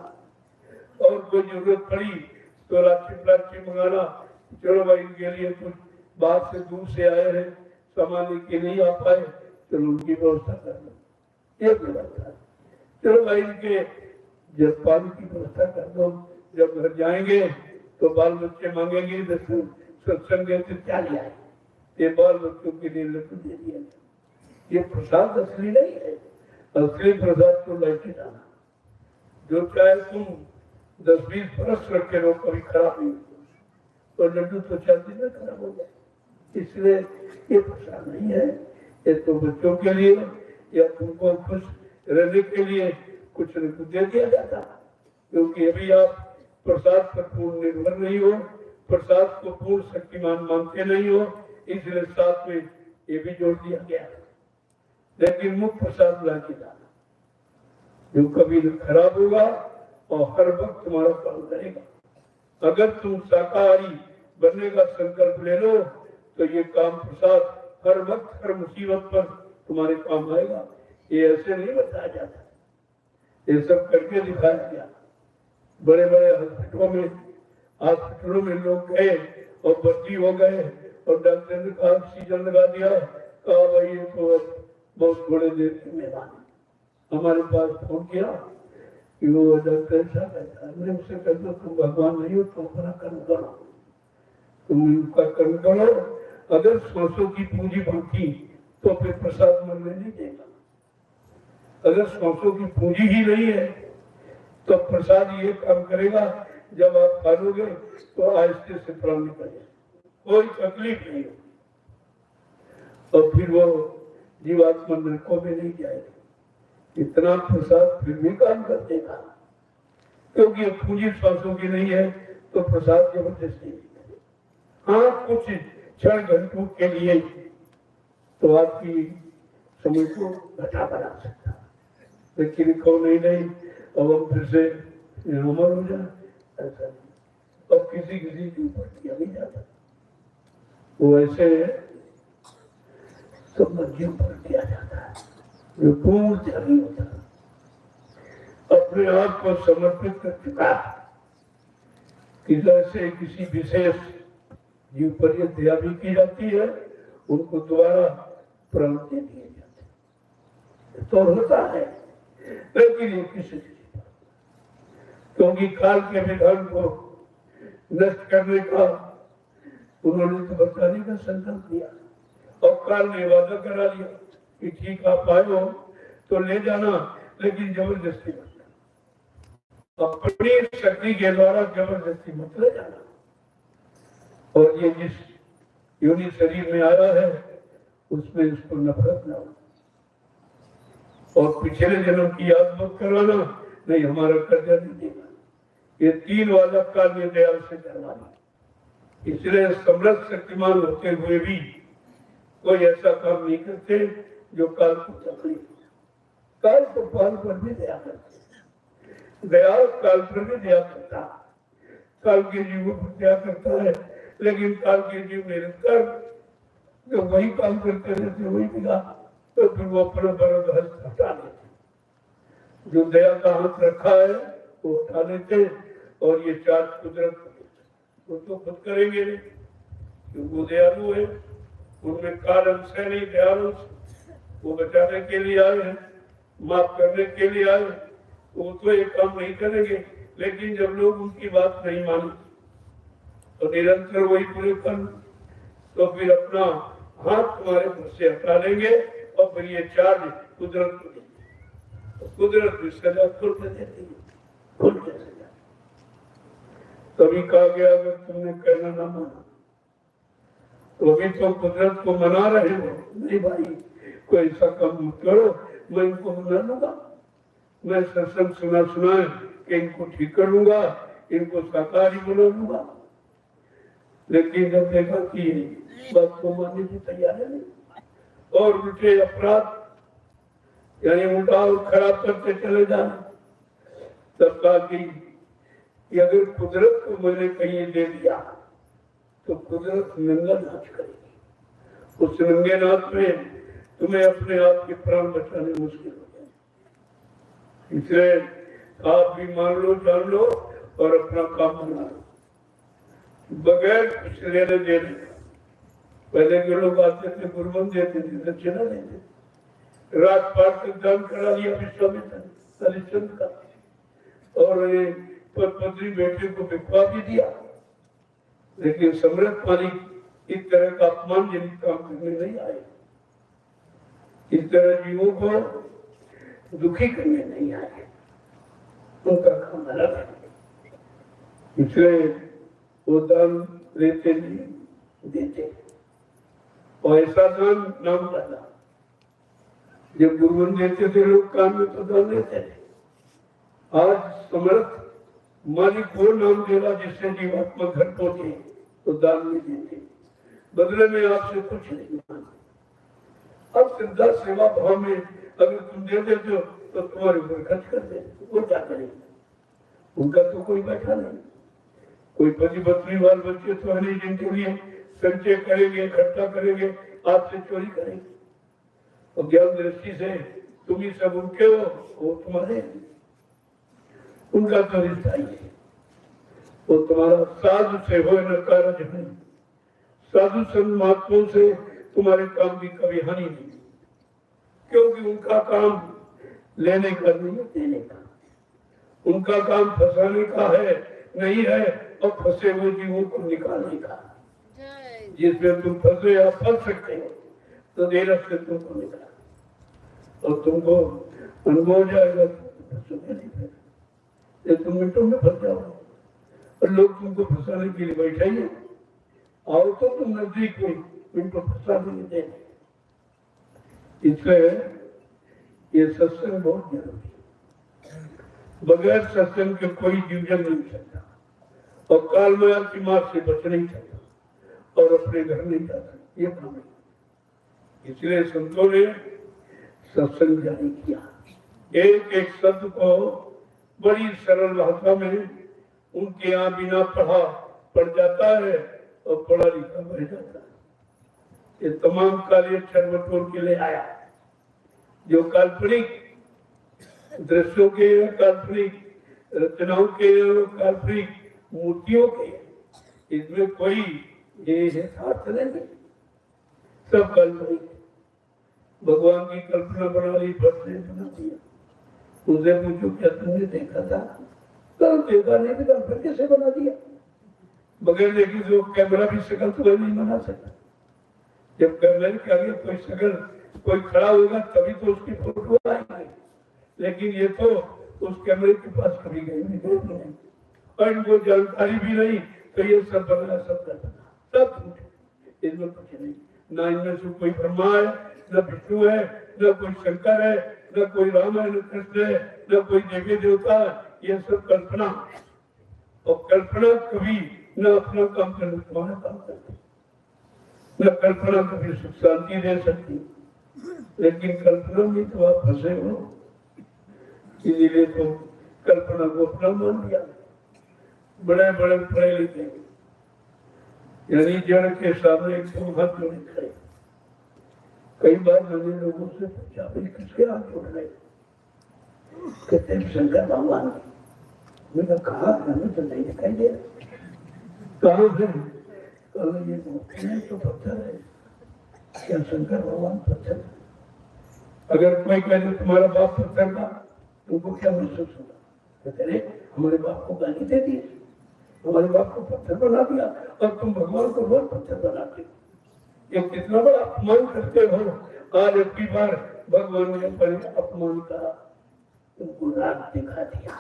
और कोई जरूरत पड़ी तो लाठी मंगाना, चलो भाई इनके लिए कुछ बाहर से दूर से आए हैं, सामान के नहीं आ पाए, चलो उनकी व्यवस्था कर लो, ये व्यवस्था। चलो भाई इनके जब पानी की व्यवस्था कर दो, जब घर जाएंगे तो बाल बच्चे मांगेंगे सत्संग से क्या लिया है, ये बाल बच्चों के लिए लड्डू दे दिया। ये प्रसाद असली नहीं है, असली प्रसाद तो लौटे जाना, जो चाहे तुम 10-20 बरस रख के रहो, कभी खराब नहीं होगा, और लड्डू तो 4 दिन में खराब हो जाए। इसलिए ये प्रसाद नहीं है, ये तो बच्चों के लिए या तुमको खुश रहने के लिए कुछ लड्डू दे दिया जाता, क्योंकि अभी आप प्रसाद पर पूर्ण निर्भर नहीं हो, प्रसाद को पूर्ण शक्तिमान मानते नहीं हो, इसलिए साथ में ये भी जोड़ दिया गया। लेकिन मुख्य प्रसाद ला के जाना, जो कभी न खराब होगा और हर वक्त तुम्हारा काम करेगा। अगर तुम शाकाहारी बनने का संकल्प ले लो तो ये काम प्रसाद हर वक्त हर मुसीबत पर तुम्हारे काम आएगा। ये ऐसे नहीं बताया जाता, ये सब करके दिखाया गया। बड़े बड़े हॉस्पिटलों में लोग गए और भर्ती हो गए और डॉक्टर ने कहा ऑक्सीजन लगा दिया, कहा भाई ये तो बहुत थोड़े देर की मेहमान। हमारे पास फोन किया कि वो डॉक्टर साहब है, हमने उससे कहा तुम भगवान नहीं हो, तुम अपना कर्म करो, तुम उनका कर्म करो। अगर 100 की पूंजी बांटी तो फिर प्रसाद मिलने नहीं देगा। अगर 100 की पूंजी ही नहीं है तो प्रसाद ये काम करेगा, जब आप खा लोगे तो आहिस्ते से प्राण निकलेगा, कोई तकलीफ नहीं हो, और फिर वो जीवात्मा नरकों में नहीं जाएगा। इतना प्रसाद फिर भी काम कर देगा, क्योंकि पूंजी श्वासों की नहीं है तो प्रसाद जबरदस्ती। हाँ, कुछ क्षण घंटों के लिए तो आपकी समय को घटा बना सकता, लेकिन कहो नहीं अब हम फिर से उम्र हो जाए, ऐसा नहीं। अब किसी के ऊपर किया नहीं जाता, वो ऐसे सब मध्यम पर किया जाता है, जो पूर्ण त्यागी होता है, अपने आप को समर्पित कर चुका है कि जैसे किसी विशेष जीव पर ये दया भी की जाती है, उनको दोबारा प्राण दे दिए जाते हैं। तो होता है, लेकिन ये किसी क्योंकि काल के विधान को नष्ट करने का उन्होंने तो बचाने का संकल्प लिया, और काल ने वादा करा लिया कि ठीक आप आए हो तो ले जाना, लेकिन जबरदस्ती मत, अपनी शक्ति के द्वारा जबरदस्ती मत ले जाना। और ये जिस योनि शरीर में आया है उसमें इसको नफरत ना हो, और पिछले जन्म की याद मत करवाना, नहीं हमारा कर्जा नहीं देगा। ये 3 वादा काल में दयाल से करवाना। इसलिए समर्थ शक्तिमान होते हुए भी कोई ऐसा काम नहीं करते जो काल को तकलीफ। काल को पाल पर भी दया करते, दयाल काल पर भी दया करता, काल के जीवों पर दया करता है, लेकिन काल के जीव निरंतर जो वही काम करते रहते वही बिगा, तो फिर वो अपना बरद हस्त हटा लेते। जो दया का हाथ रखा है वो उठा लेते, और ये 4 कुदरत वो तो खुद करेंगे नहीं, क्योंकि वो दयालु है, उनमें काल अंश है नहीं, दयालु वो बचाने के लिए आए हैं, माफ करने के लिए आए, वो तो ये काम नहीं करेंगे। लेकिन जब लोग उनकी बात नहीं माने तो निरंतर वही पूरे कर, तो फिर अपना हाथ तुम्हारे घर से हटा लेंगे, और फिर ये चार्ज कुदरत को देंगे, कुदरत की सजा खुल के देती है, खुल के सजा। तभी कहा गया अगर तुमने कहना ना माना तो अभी तो कुदरत को मना रहे हो, नहीं भाई कोई ऐसा काम मत करो, मैं इनको मना लूंगा, मैं सत्संग सुना है कि इनको ठीक कर लूंगा, इनको शाकाहारी बना लूंगा। लेकिन जब देखा कि बात को मानने की तैयार है नहीं, और उल्टे अपराध यानी उल्टा और खराब करते चले जाना, तब कहा कि अगर कुदरत को मैंने कहीं दे दिया तो कुदरत नंगा नाच करेगी, उस नंगे नाच में तुम्हें अपने आप के प्राण बचाने मुश्किल हो जाए। इसलिए आप भी मान लो, जान लो, और अपना काम बना लो बगैर कुछ लेने देने। पहले के लोग आते थे, गुरबन देते थे, दक्षिणा देते, राजपाट का दान करा लिया विश्वामित्र हरिश्चंद्र का, और पत्नी बेटे को बिकवा भी दिया। लेकिन सम्राट मालिक इस तरह का अपमानजनक काम करने नहीं आए, इस तरह जीवों को दुखी करने नहीं आए, उनका काम अलग है। इसलिए वो दान लेते नहीं देते, और ऐसा दान नाम डाला। जब गुरुवन देते थे लोग कान में तो दान लेते थे, आज समर्थ मालिक वो नाम देगा जिससे जीवात्मा घर पहुंचे तो दान नहीं देते, बदले में आपसे कुछ नहीं मांगते। अब श्रद्धा सेवा भाव में अगर तुम दे देते हो तो तुम्हारे ऊपर खर्च कर दे, वो क्या करेंगे, उनका तो कोई बैठा नहीं, कोई पति पत्नी बाल बच्चे तो है नहीं जिनके लिए संचय करेंगे, इकट्ठा करेंगे, आपसे चोरी करेंगे। और ज्ञान दृष्टि से तुम ही सब उनके हो, वो तुम्हारे, उनका तो रिश्ता ही है। वो तुम्हारा साधु से हो न कारज नहीं, साधु संत महात्माओं से तुम्हारे काम की कभी हानि नहीं, क्योंकि उनका काम लेने का नहीं है, देने का। उनका काम फंसाने का है नहीं है, और फंसे हुए जीवों को निकालने का। जिसमें तुम फंसे या फंस सकते हो तो देर से तुमको निकाल, और तुमको अनुभव हो जाएगा तो तुम मिनटों में फंस जाओगे, और लोग तुमको फंसाने के लिए बैठे ही आओ तो तुम नजदीक में मिनटों फंसा देंगे। इसलिए ये सत्संग बहुत जरूरी है, बगैर सत्संग के कोई जीवन नहीं सकता, और काल माया की मार से बच नहीं सकता, और अपने घर नहीं जा सकता, ये काम है। इसलिए संतों ने सत्संग जारी किया, एक एक शब्द को बड़ी सरल भाषा में उनके यहाँ बिना पढ़ा पढ़ जाता है और पढ़ा लिखा बह जाता है। ये तमाम कार्य अक्षर बटोर के लिए आया, जो काल्पनिक दृश्यों के, काल्पनिक रचनाओं के, काल्पनिक मूर्तियों के, इसमें कोई ये साथ चलेंगे सब काल्पनिक। भगवान की कल्पना बना ली, बस ने बना दिया। उनसे पूछो क्या तुमने देखा था? कल देखा नहीं तो कल फिर कैसे बना दिया? बगैर देखे जो कैमरा भी शकल तो नहीं बना सकता। जब कैमरे के आगे कोई शकल कोई खड़ा होगा तभी तो उसकी फोटो आएगी, लेकिन ये तो उस कैमरे के पास कभी गई नहीं और इनको जानकारी भी नहीं, तो ये सब बना सब करना सब इसमें कुछ नहीं। ना इनमें से कोई ब्रह्मा है, न विष्णु है, न कोई शंकर है, न कोई राम है, न कृष्ण है, न कोई देवी देवता है। ये सब कल्पना, और कल्पना कभी न अपना काम करने तुम्हारा काम करती, न कल्पना कभी सुख शांति दे सकती, लेकिन कल्पना में तो आप फंसे हो। इसीलिए तो कल्पना को अपना मान लिया। बड़े बड़े पढ़े लिखे यानी जड़ के सामने एकदम हाथ जोड़े खड़े। कई बार मैंने लोगों से पूछा भाई किसके हाथ जोड़ रहे? कहते हैं शंकर भगवान की। मैंने कहा हमें तो नहीं दिखाई दे रहा। कहा से कल ये तो पत्थर है। क्या शंकर भगवान पत्थर है? अगर कोई कहे तुम्हारा बाप पत्थर था तुमको क्या महसूस होगा? कहते रहे हमारे बाप को गाली दे दी, हमारे बाप को पत्थर बना दिया और तुम भगवान को रोज पत्थर बनाते हो। ये कितना बड़ा अपमान करते हो। आज अब की बार भगवान ने बड़े अपमान का तुमको राज दिखा दिया।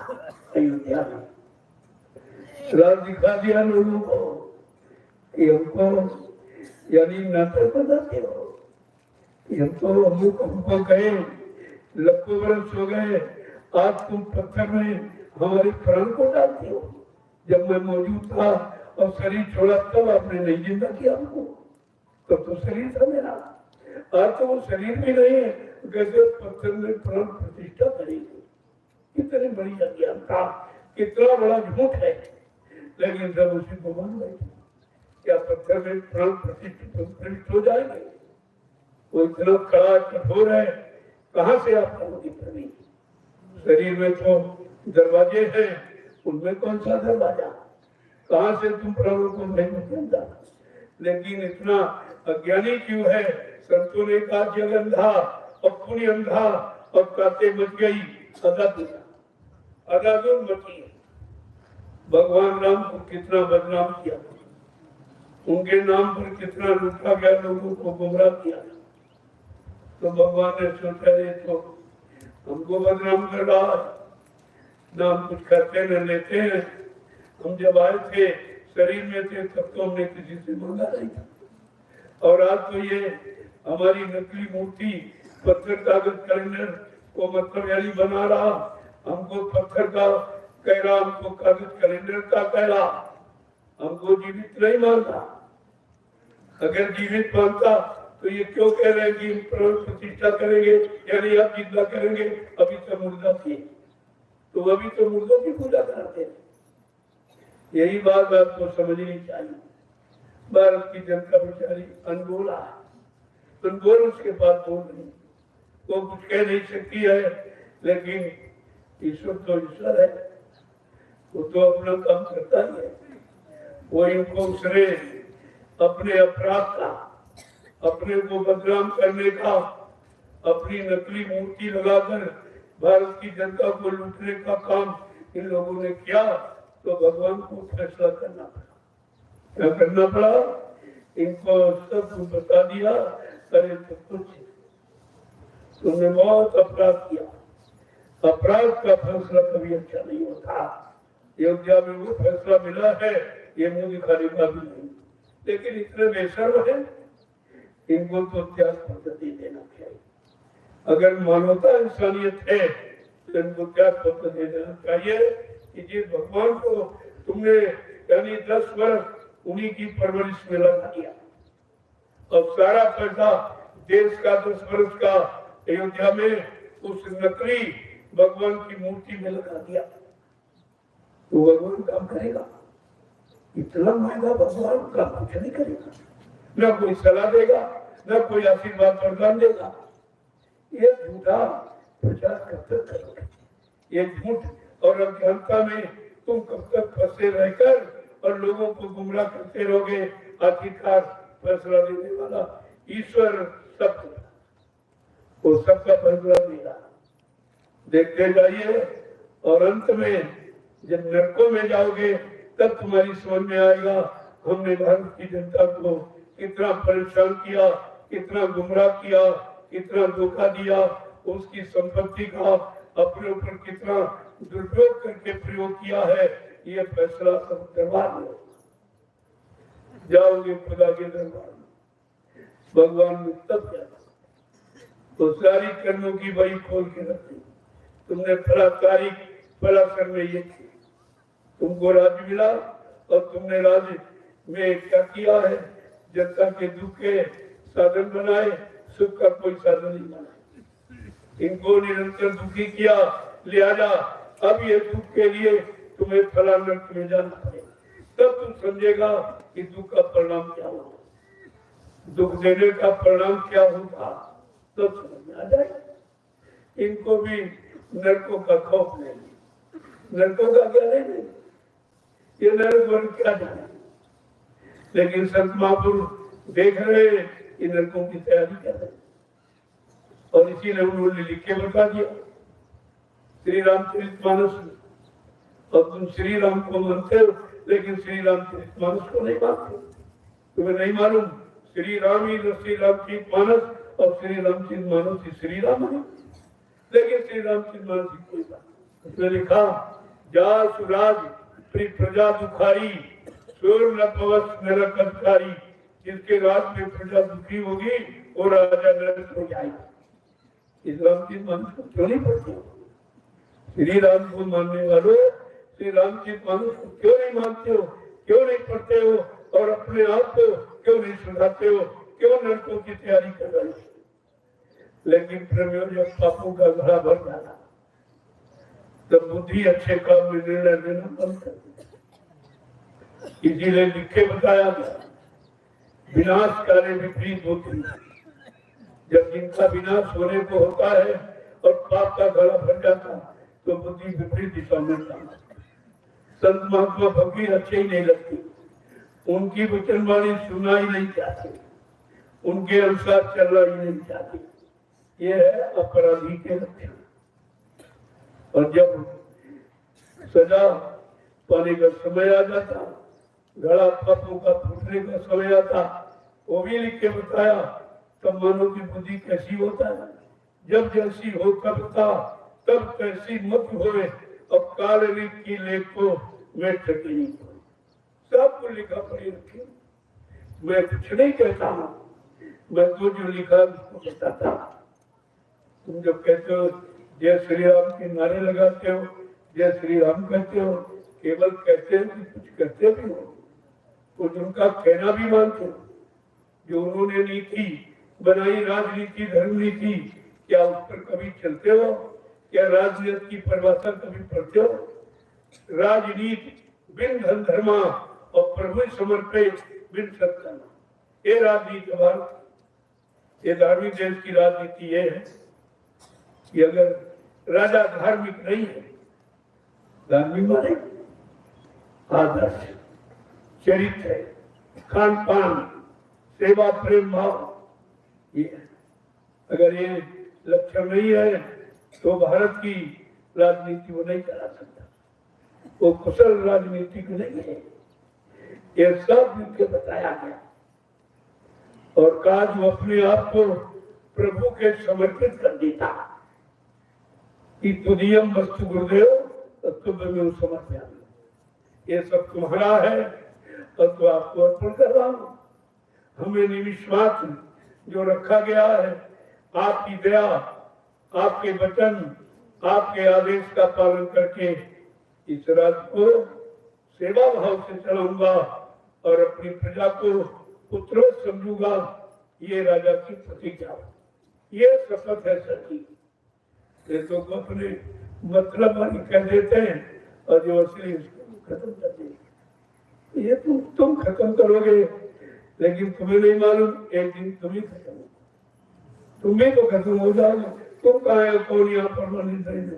अयोध्या में राज दिखा दिया लोगों को कि हमको यानी नाटक बताते हो। हम तो हमको कहे लखों बरस हो गए, आज तुम पत्थर में हमारे प्राण को डालते हो। जब मैं मौजूद था और शरीर छोड़ा तब आपने नहीं जिंदा किया हमको, तब तो शरीर था मेरा। आज तो वो शरीर भी नहीं है, कैसे पत्थर में प्राण प्रतिष्ठा करेगी? कितनी बड़ी अज्ञानता, कितना बड़ा झूठ है। लेकिन सब उसी को मान बैठे। क्या पत्थर में प्राण प्रतिष्ठित हो जाएंगे? वो इतना कड़ा कठोर है, कहाँ से आप करोगे प्रवीण? शरीर में तो दरवाजे हैं, उनमें कौन सा दरवाजा? कहाँ से तुम प्राणों को नहीं जाना? लेकिन इतना अज्ञानी क्यों है? संतों ने कहा जग अंधा और पुण्य अंधा और काते मच गई अदादुर मची। भगवान राम को कितना बदनाम किया, उनके नाम पर कितना लूटा गया, लोगों को गुमराह किया। तो भगवान ने सोचा ये तो हमको बदनाम कर रहा है, ना हम कुछ करते न लेते हैं। हम जब आए थे शरीर में थे तब तो हमने किसी से मांगा नहीं था, और आज तो ये हमारी नकली मूर्ति पत्थर कागज कैलेंडर को मतलब यानी बना रहा, हमको पत्थर का कह रहा, हमको कागज कैलेंडर का कह रहा, हमको जीवित नहीं मानता। अगर जीवित मानता तो ये क्यों कह रहे हैं कि प्राण प्रतिष्ठा करेंगे, यानी आप जिंदा करेंगे? अभी तो मुर्दा थी, तो अभी तो मुर्दों की पूजा करते हैं। यही बात आपको समझनी चाहिए। भारत की जनता बेचारी अनबोला, अनबोल उसके पास बोल नहीं, वो कुछ कह नहीं सकती है। लेकिन ईश्वर तो ईश्वर है, वो तो अपना काम करता ही है। वो इनको उसने अपने अपराध का, अपने को बदनाम करने का, अपनी नकली मूर्ति लगाकर भारत की जनता को लूटने का काम इन लोगों ने किया, तो भगवान को फैसला करना पड़ा। क्या करना पड़ा? इनको सब कुछ बता दिया, अरे तो कुछ तुमने बहुत अपराध किया। अपराध का फैसला कभी अच्छा नहीं होता। अयोध्या में वो फैसला मिला है, ये मुंह दिखाने का भी नहीं, लेकिन इतने बेशर्म है, इनको तो त्याग पद्धति देना चाहिए। अगर मानवता इंसानियत है तो इनको त्याग पद्धति देना चाहिए कि जिस भगवान को तुमने यानी 10 वर्ष उन्हीं की परवरिश में लगा दिया, अब सारा पैसा देश का 10 वर्ष का अयोध्या में उस नकली भगवान की मूर्ति में लगा दिया, तो भगवान काम करेगा? इतना महंगा भगवान का कुछ नहीं करेगा, न कोई सलाह देगा, न कोई आशीर्वाद प्रदान देगा। ये झूठा प्रचार कब तक करोगे? ये झूठ और अज्ञानता में तुम कब तक फंसे रहकर और लोगों को गुमराह करते रहोगे, आखिरकार फैसला देने वाला ईश्वर सब, वो सबका फैसला देगा। देखते जाइए और अंत में जब नरकों में जाओगे तब तुम्हारी समझ में आएगा हमने भारत की जनता को कितना परेशान किया, कितना गुमराह किया, कितना धोखा दिया, उसकी संपत्ति का अपने ऊपर कितना दुरुपयोग करके प्रयोग किया है। ये फैसला सब करवा दो, जाओगे खुदा के दरबार में, भगवान ने तब क्या तो सारी कर्मों की बही खोल के रखी। तुमने फला तारीख फला कर्म में ये की, तुमको राज्य मिला और तुमने राज्य में क्या किया है, जनता के दुख के साधन बनाए, सुख का कोई साधन नहीं बनाया। इनको निरंतर दुखी किया, लिहाजा अब ये दुख के लिए तुम्हें फला नरक में जाना पड़ेगा। तब तुम समझेगा कि दुख का परिणाम क्या होगा, दुख देने का परिणाम क्या होगा, तो समझ में आ जाएगा। इनको भी नरकों का खौफ नहीं, नरकों का क्या नहीं, ये नरक वर्ग क्या जाने। लेकिन संत महापुरुष देख रहे कि नरकों की तैयारी कर रहे और इसीलिए उन्होंने लिख के बता दिया श्री रामचरितमानस में। और तुम श्री राम को मानते हो लेकिन श्री रामचरितमानस को नहीं मानते, तुम्हें नहीं मालूम श्री राम ही श्री रामचरितमानस और श्री रामचरितमानस ही श्री राम है। लेकिन श्री रामचरितमानस की कोई बात, उसने लिखा जा सुराज प्री प्रजा दुखारी सुर न पवस नरक अधिकारी, जिसके राज में प्रजा दुखी होगी वो राजा नरक हो जाएगी। इस रामचरितमानस को क्यों नहीं पढ़ते हो? श्री राम को मानने वालों श्री रामचरितमानस को क्यों नहीं मानते हो, क्यों नहीं पढ़ते हो और अपने आप को क्यों नहीं सुधारते हो, क्यों नरकों की तैयारी कर रहे हो? लेकिन प्रेमियों जब पापों का घड़ा भर जाना तब बुद्धि अच्छे काम में निर्णय लेना बंद कर दिया। इसीलिए लिखे बताया गया विनाश कार्य विपरीत होती, जब जिनका विनाश होने को होता है और पाप का घड़ा भर जाता तो बुद्धि विपरीत दिशा में जाना। संत महात्मा फकीर अच्छे ही नहीं लगते, उनकी वचनवाणी सुनना ही नहीं चाहते, उनके अनुसार चलना ही नहीं चाहते। ये है अपराधी के लक्षण। और जब सजा पाने का समय आ जाता, घड़ा पापों का फूटने का समय आता, वो भी लिख के बताया तब मानव की बुद्धि कैसी होता है। जब जैसी हो कब था तब कैसी मत होए, अब काल रीत की लेख को मैं सके नहीं, सबको लिखा पढ़े रखे। मैं कुछ नहीं कहता हूँ, मैं तो जो लिखा उसको बताता। तुम जब कहते हो जय श्री राम के नारे लगाते हो, जय श्री राम कहते हो, केवल कहते हो कि कुछ करते भी हो, कुछ उनका कहना भी मानते हो। जो उन्होंने नीति बनाई, राजनीति धर्म नीति, क्या उस पर कभी चलते हो? क्या राजनीति की परिभाषा कभी पढ़ते हो? राजनीति बिन धन धर्मा और प्रभु समर्पित बिन सत्कर्मा, ये राजनीति भारत, ये धार्मिक देश की राजनीति ये है कि अगर राजा धार्मिक नहीं है, धार्मिक माने आदर्श, चरित्र, खान पान, सेवा, प्रेम भाव, ये अगर ये लक्षण नहीं है तो भारत की राजनीति वो नहीं चला सकता, वो कुशल राजनीतिक नहीं है। ये सब मिलकर बताया गया और कहा जो अपने आप को प्रभु के समर्पित कर देता कि तुझियम वस्तु गुरुदेव तत्व में समर्पया, ये सब तुम्हारा है और तो आपको अर्पण कर रहा हूं। हमें निविश्वास जो रखा गया है, आपकी दया, आपके वचन, आपके आदेश का पालन करके इस राज्य को सेवा भाव से चलाऊंगा और अपनी प्रजा को पुत्रों समझूंगा। ये राजा की प्रतिज्ञा, ये शपथ है सच्ची। ये तो अपने मतलब वाली कह देते हैं और जो असली उसको खत्म कर देंगे। ये तुम खत्म करोगे, लेकिन तुम्हें नहीं मालूम एक दिन तुम ही खत्म हो, तुम भी तो खत्म हो जाओगे। तुम कहाँ है, कौन यहाँ परमानेंट रहेंगे?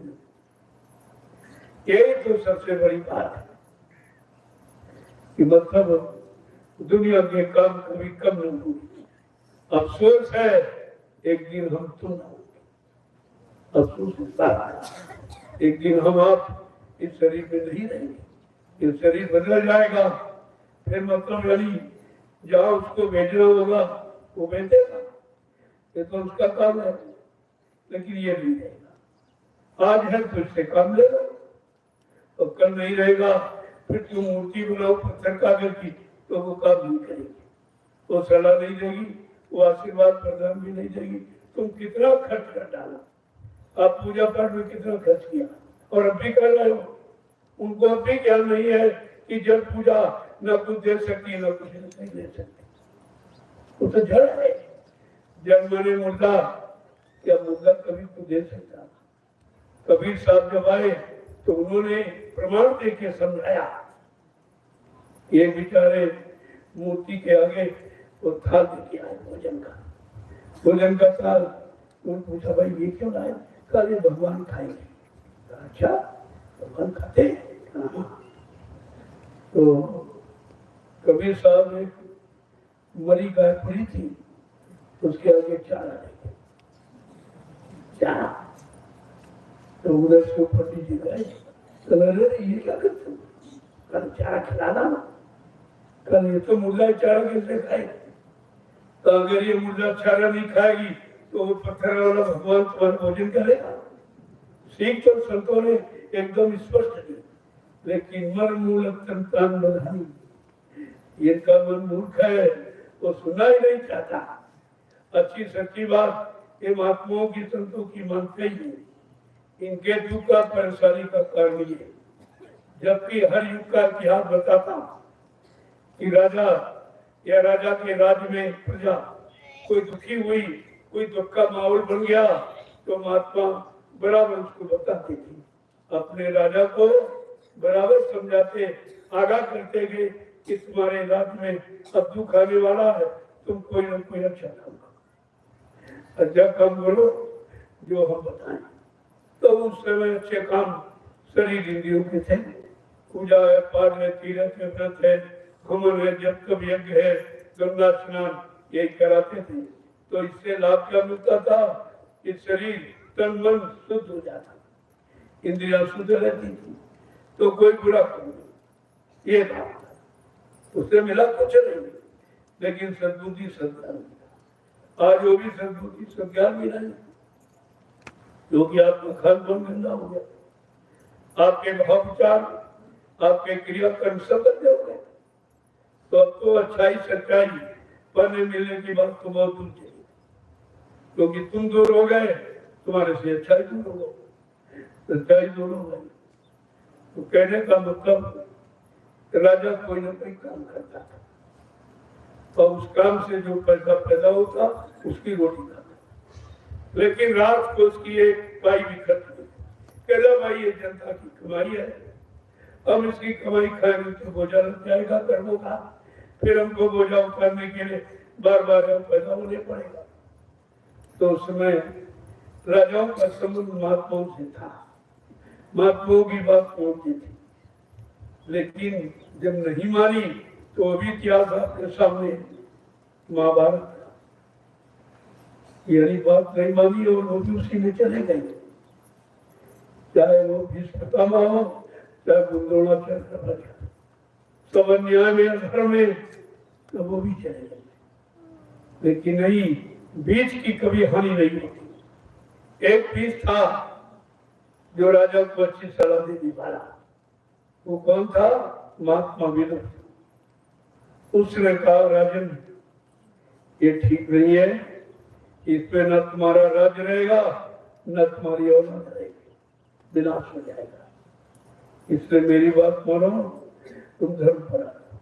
यही तो सबसे बड़ी बात है। कि मतलब दुनिया के काम कभी कम नहीं होगी। अफसोस है एक दिन हम तुम होंगे, अफसोस होता है एक दिन हम आप इस शरीर में नहीं रहेंगे, ये शरीर बदल जाएगा, फिर मतलब यानी जहाँ उसको भेजना होगा वो भेजेगा, ये तो उसका काम है, लेकिन ये नहीं रहेगा। आज है तो इससे काम ले लो, और कल नहीं रहेगा फिर तुम मूर्ति बनाओ पत्थर कागज की तो वो काम नहीं करेगी, वो सलाह नहीं देगी, वो आशीर्वाद प्रदान भी नहीं देगी। तुम कितना खर्च कर डाला, आप पूजा पाठ में कितना खर्च किया और अब भी कर रहे हो। उनको अब भी ज्ञान नहीं है कि जल पूजा न कुछ दे सकती न कुछ नहीं दे सकती, वो तो जड़ है। जल माने मुर्दा, क्या मुर्दा कभी तो दे सकता? कबीर साहब जब आए तो उन्होंने प्रमाण दे के समझाया। ये बेचारे मूर्ति के आगे वो थाल लेके आए भोजन का थाल। उन्होंने पूछा भाई ये क्यों लाए? कहा ये भगवान खाएंगे। अच्छा भगवान खाते? तो कबीर साहब ने मरी गाय पड़ी थी, उसके आगे चारा लेके चारा, तो उधर से पंडित जी गए, कल ये क्या करते हो? कल चारा खिलाना ना, कल ये तो मुर्दा चारा कैसे खाएगी? तो अगर ये मुर्दा चारा नहीं खाएगी तो वो पत्थर वाला भगवान तुम्हारा भोजन करेगा। सीख तो संतों ने एकदम स्पष्ट दी, लेकिन मर मूल संतान बधानी, इनका मन मूर्ख है, वो सुनना ही नहीं चाहता। अच्छी सच्ची बात ये महात्माओं की संतों की मानते ही नहीं, इनके दुख का परेशानी का कारण ये, जबकि हर युग का इतिहास बताता कि राजा या राजा के राज्य में प्रजा कोई दुखी हुई, कोई दुख का माहौल बन गया तो महात्मा बराबर उसको बताते थे, अपने राजा को बराबर समझाते, आगाह करते गए कि तुम्हारे राज्य में अब दुख आने वाला है, तुम कोई ना कोई अच्छा काम करो, अच्छा काम करो जो हम बताएं। तो उस समय अच्छे काम शरीर इंद्रियों के थे, पूजा है, पाठ है, तीर्थ है, व्रत है, हवन है, जब कब यज्ञ है, गंगा स्नान, यही कराते थे। तो इससे लाभ क्या मिलता था? कि शरीर तन मन शुद्ध हो जाता, इंद्रियां शुद्ध रहती थी, तो कोई बुरा काम नहीं, ये था। उससे मिला कुछ नहीं, लेकिन सद्बुद्धि सद्ज्ञान मिला। आज वो भी सद्बुद्धि सद्ज्ञान मिला नहीं, क्योंकि आपका खान पान गंदा हो गया, आपके भाव विचार, आपके क्रियाकर्म सब गंदे हो गए। तो अब तो अच्छाई सच्चाई पढ़ने मिलने की बात तो बहुत दूर चली, क्योंकि तुम दूर हो गए, तुम्हारे से अच्छाई दूर हो गई, सच्चाई दूर हो गई। तो कहने का मतलब राजा कोई ना कोई काम करता था, और उस काम से जो पैसा पैदा होता उसकी रोटी खाता, लेकिन रात को उसकी एक पाई भी खर्च नहीं। कहला भाई ये जनता की कमाई है, हम इसकी कमाई खाएंगे तो बोझा लग जाएगा कर्मों का, फिर हमको बोझा उतारने के लिए बार बार हम पैदा होने पड़ेगा। तो उस समय राजाओं का संबंध महात्माओं से था, महात्माओं की बात पहुंचती थी, लेकिन जब नहीं मानी तो अभी इतिहास आपके सामने महाभारत, यही बात नहीं मानी और वो भी उसी में चले गए, चाहे वो भीष्म पितामह हो, चाहे द्रोणाचार्य, सब अन्याय में अधर्म में, तो वो भी चले गए। लेकिन नहीं, बीज की कभी हानि नहीं होती। एक बीज था जो राजा को अच्छी सलाह देने वाला, वो कौन था? महात्मा विदुर। उसने कहा राजन ये ठीक नहीं है, इसमें न तुम्हारा राज्य रहेगा न तुम्हारी औलाद रहेगी, विनाश हो जाएगा, इसलिए मेरी बात मानो, तुम धर्म पर आ जाओ,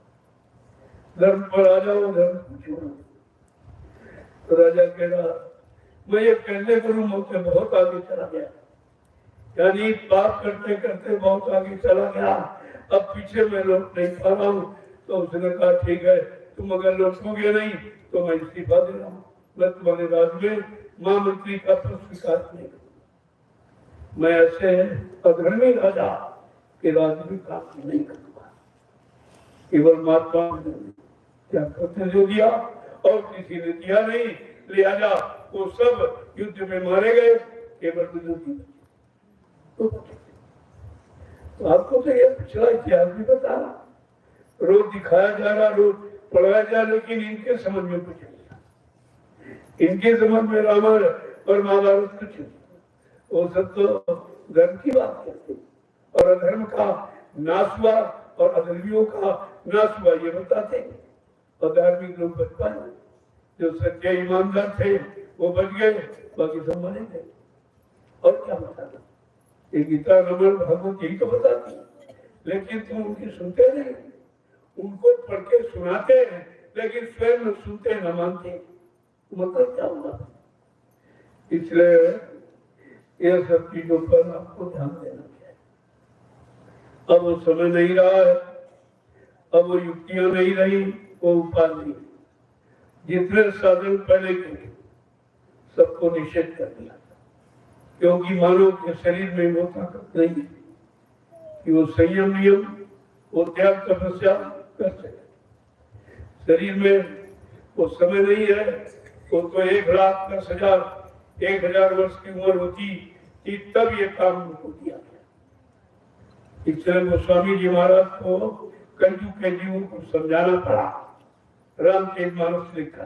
धर्म पर आ जाओ, धर्म को छोड़ो। तो राजा कह रहा मैं ये कैसे करूं, मुझसे बहुत आगे चला गया, यानी बात करते करते बहुत आगे चला गया, अब पीछे मैं लौट नहीं पा रहा हूँ। तो उसने कहा ठीक है, तुम अगर लौटोगे नहीं तो मैं इस्तीफा दे रहा हूँ, मैं तुम्हारे राज्य में महामंत्री का पद स्वीकार नहीं करूँगा, मैं ऐसे अधर्मी राजा के राज्य में काम नहीं करूँगा। केवल महात्मा क्या करते जो दिया और किसी ने दिया नहीं, लिहाजा वो सब युद्ध में मारे गए, केवल विदुर। तो आपको तो ये पिछला इतिहास भी बता रहा, रोज दिखाया जा रहा, रोज पढ़ाया जा रहा, लेकिन इनके समझ में कुछ नहीं, इनके समझ में रामायण और महाभारत कुछ नहीं। वो सब तो धर्म की बात करते और अधर्म का नाश हुआ और अधर्मियों का नाश हुआ ये बताते। और धार्मिक लोग बच पाए, जो सच्चे ईमानदार थे वो बच गए, बाकी सब मारे गए। और क्या बताना, ये गीता रामायण भागवत यही तो बताती, लेकिन तुम उनकी सुनते नहीं, उनको पढ़ के सुनाते हैं लेकिन स्वयं न सुनते न मानते, मतलब क्या होगा। इसलिए ये सब चीजों पर आपको ध्यान देना चाहिए। अब वो समय नहीं रहा है, अब वो युक्तियां नहीं रही, वो उपाय नहीं, जितने साधन पहले के सबको निषेध कर दिया, क्योंकि मानव के शरीर में वो ताकत नहीं है कि वो संयम नियम वो त्याग तपस्या कर सके। शरीर में वो समय नहीं है, वो तो 1,10,000 1,000 वर्ष की उम्र होती कि तब ये काम उनको किया गया। इसलिए गोस्वामी जी महाराज को कलयुग के जीवों को समझाना पड़ा। रामचरितमानस लिखा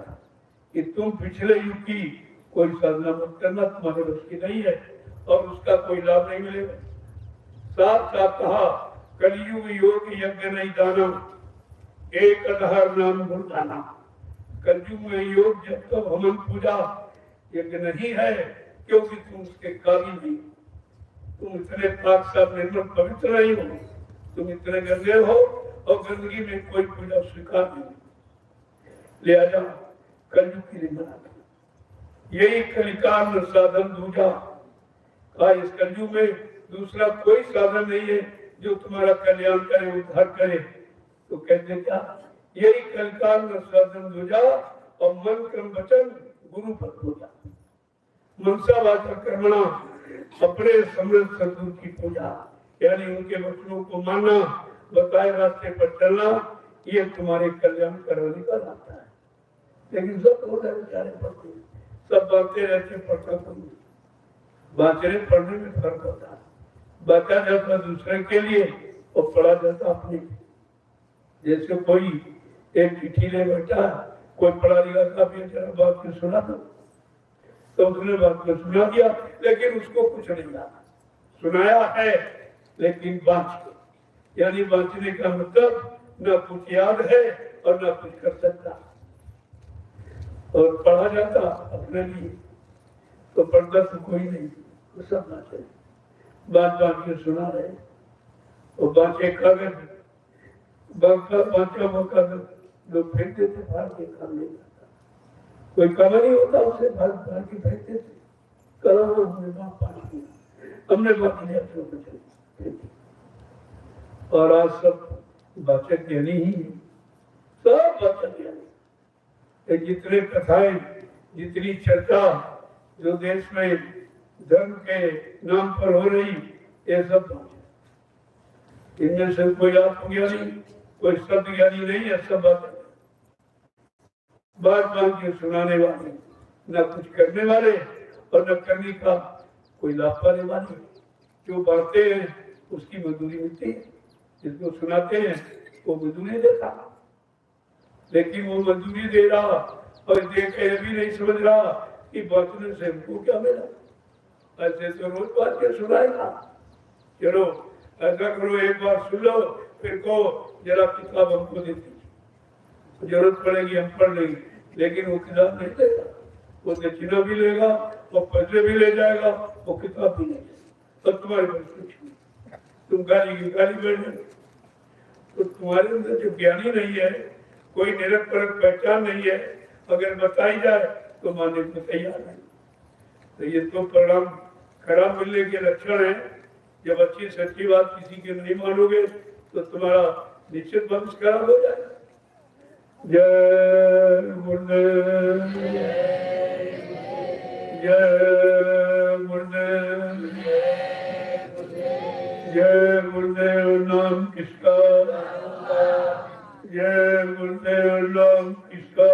कि तुम पिछले युग की कोई साधना मत करना, तुम्हारे बस की नहीं है और उसका कोई लाभ नहीं मिलेगा। साथ साथ कहा कलयुग योग यज्ञ नहीं दाना, एक आधार नाम गुरदाना। कलयुग में योग जब तक हवन पूजा यज्ञ नहीं है, क्योंकि तुम उसके काबिल नहीं, तुम इतने पाक साफ निर्मल पवित्र नहीं हो, तुम इतने गंदे हो और गंदगी में कोई पूजा स्वीकार नहीं। लिहाजा कलयुग के लिए मना कर, यही कलिकाल साधन दूजा का। इस कलयुग में दूसरा कोई साधन नहीं है जो तुम्हारा कल्याण करे, उद्धार करे। तो कहते क्या, यही कलिकाल साधन दूजा और मन क्रम वचन गुरु पर पूजा, मनसा वाचा कर्मणा, अपने समृद्ध सदगुरु की पूजा, यानी उनके वचनों को मानना, बताए रास्ते पर चलना, ये तुम्हारे कल्याण करने का रास्ता है। लेकिन सब होता है बेचारे पढ़ते, सब बातें रहते, पढ़ता कोई। बातें पढ़ने में फर्क होता है, बाता जाता दूसरे के लिए और पढ़ा जाता अपने। जैसे कोई एक चिट्ठी ले बैठा, कोई पढ़ा लिखा था, बेचारा बात को सुना था, तो उसने बात को सुना दिया, लेकिन उसको कुछ नहीं आता। सुनाया है लेकिन बाँच के, यानी बाँचने का मतलब न कुछ याद है और न कुछ कर सकता। और पढ़ा जाता अपने लिए, तो पढ़ता तो कोई नहीं, वो सब बातें बात बात के सुना रहे। और बाँचे कागज, बाँचा वो कागज लोग फेंक देते, फाड़ के काम नहीं करता, कोई काम नहीं होता, उसे फाड़ के फेंक देते। करो हमने बात पाठ किया, हमने बात लिया, और आज सब वाचक ज्ञानी ही है, सब वाचक ज्ञानी। जितने कथाएं, जितनी चर्चा जो देश में धर्म के नाम पर हो रही, ये सब इनमें से कोई आत्मज्ञानी, कोई शब्द ज्ञानी नहीं है, सब बात मान के सुनाने वाले, न कुछ करने वाले और न करने का कोई लाभ पाने वाले। जो बातें हैं उसकी मजदूरी मिलती है, जिसको सुनाते हैं वो मजदूरी देता, लेकिन वो मजदूरी दे रहा और देखे भी नहीं समझ रहा कि बातने से हमको क्या मिला। ऐसे तो रोज बात के सुनाएगा, चलो ऐसा करो, एक बार सुन लो, फिर कहो जरा किताब हमको देती, जरूरत पड़ेगी हम पढ़ लेंगे, लेकिन वो किताब नहीं देगा, वो दक्षिणा भी लेगा और पैसे भी ले जाएगा, वो किताब भी नहीं, और तुम्हारे पास कुछ नहीं, तुम गाली की गाली बैठ। तो तुम्हारे अंदर जो ज्ञानी नहीं है, कोई निरंतर पहचान नहीं है, अगर बताई जाए तो मानने को तैयार नहीं। तो ये तो परिणाम खराब मिलने के लक्षण है। जब अच्छी सच्ची बात किसी के नहीं मानोगे तो तुम्हारा निश्चित भविष्य खराब हो जाएगा। जय गुरुदेव, जय गुरुदेव, जय गुरुदेव। नाम किसका, जय गुरुदेव नाम किसका,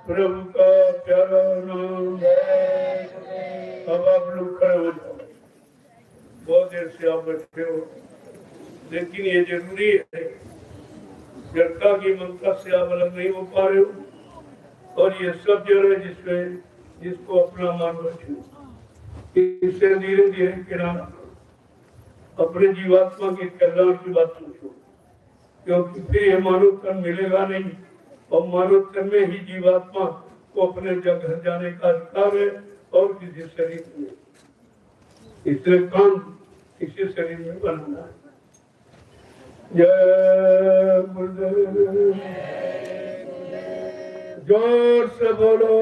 प्रभु का प्यारा नाम। अब आप लोग खड़े हो जाओ, बहुत देर से आप बैठे हो, लेकिन ये जरूरी है, जड़ता की ममता से आप अलग नहीं हो पा रहे हो। और ये सब जड़ है जिसको अपना मान बचो, इससे धीरे धीरे किनारा अपने जीवात्मा के कल्याण की बात सोचो, क्योंकि फिर ये मानव तन मिलेगा नहीं, और मानव तन में ही जीवात्मा को अपने घर जाने का अधिकार है और किसी शरीर में। इसलिए काम किसी शरीर में बनाना है। जय गुरुदेव, जोर से बोलो,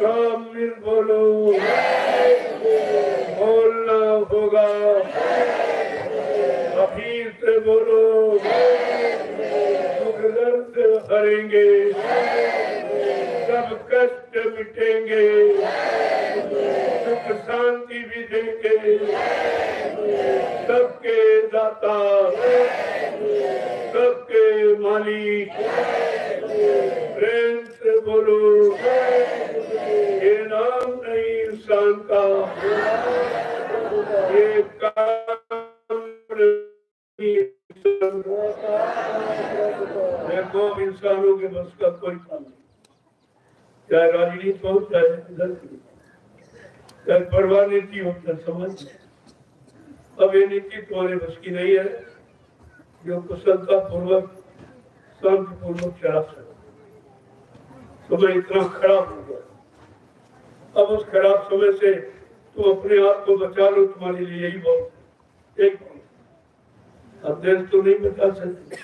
काम मिल बोलो, बोलना होगा, अभी से बोलो, दुख दर्द हरेंगे, सब कष्ट मिटेंगे, सुख शांति भी देंगे, सबके दाता, सबके मालिक, प्रेम से बोलो, ये नाम नहीं इंसान का, ये काम देखो इंसानों के बस का कोई काम नहीं, चाहे राजनीति हो, चाहे परिवार नीति हो, समझ। अब ये नीति तुम्हारे बस की नहीं है जो कुशलता पूर्वक शांत पूर्वक चला सके। समय इतना खराब हो गया, अब उस खराब समय से तुम अपने आप को बचा लो, तुम्हारे लिए यही बहुत एक। अब देश तो नहीं बचा सकते,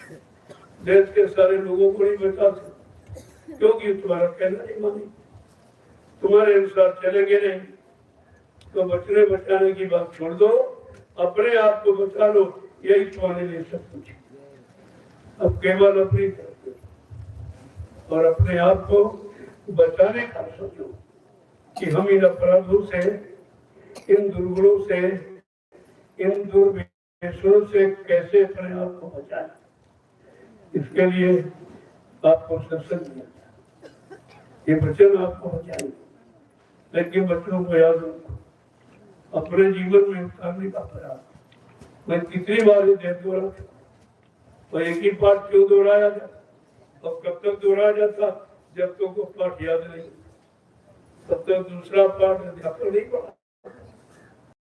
देश के सारे लोगों को नहीं बचा सकते, क्योंकि तुम्हारा कहना नहीं मानी, तुम्हारे अनुसार चलेंगे नहीं। तो बचने बचाने की बात छोड़ दो, अपने आप को बचा लो, यही तुम्हारे लिए सब कुछ। अब केवल अपनी और अपने आप को बचाने का सोचो कि हम इन अपराधों से, इन दुर्गुणों से, इन दुर्व्यसनों से कैसे अपने आप को बचाएं। इसके लिए आपको सत्संग मिलता, ये वचन आपको बचाएंगे। लेकिन बच्चों को याद रखो, अपने जीवन में उतारने का प्रयास। मैं कितनी बार ये दोहरा, तो एक ही पाठ क्यों दोहराया जाता, और कब तक दोहराया जाता, जब तक वो पाठ याद नहीं, तब तक दूसरा पाठ अध्यापन नहीं पढ़ा।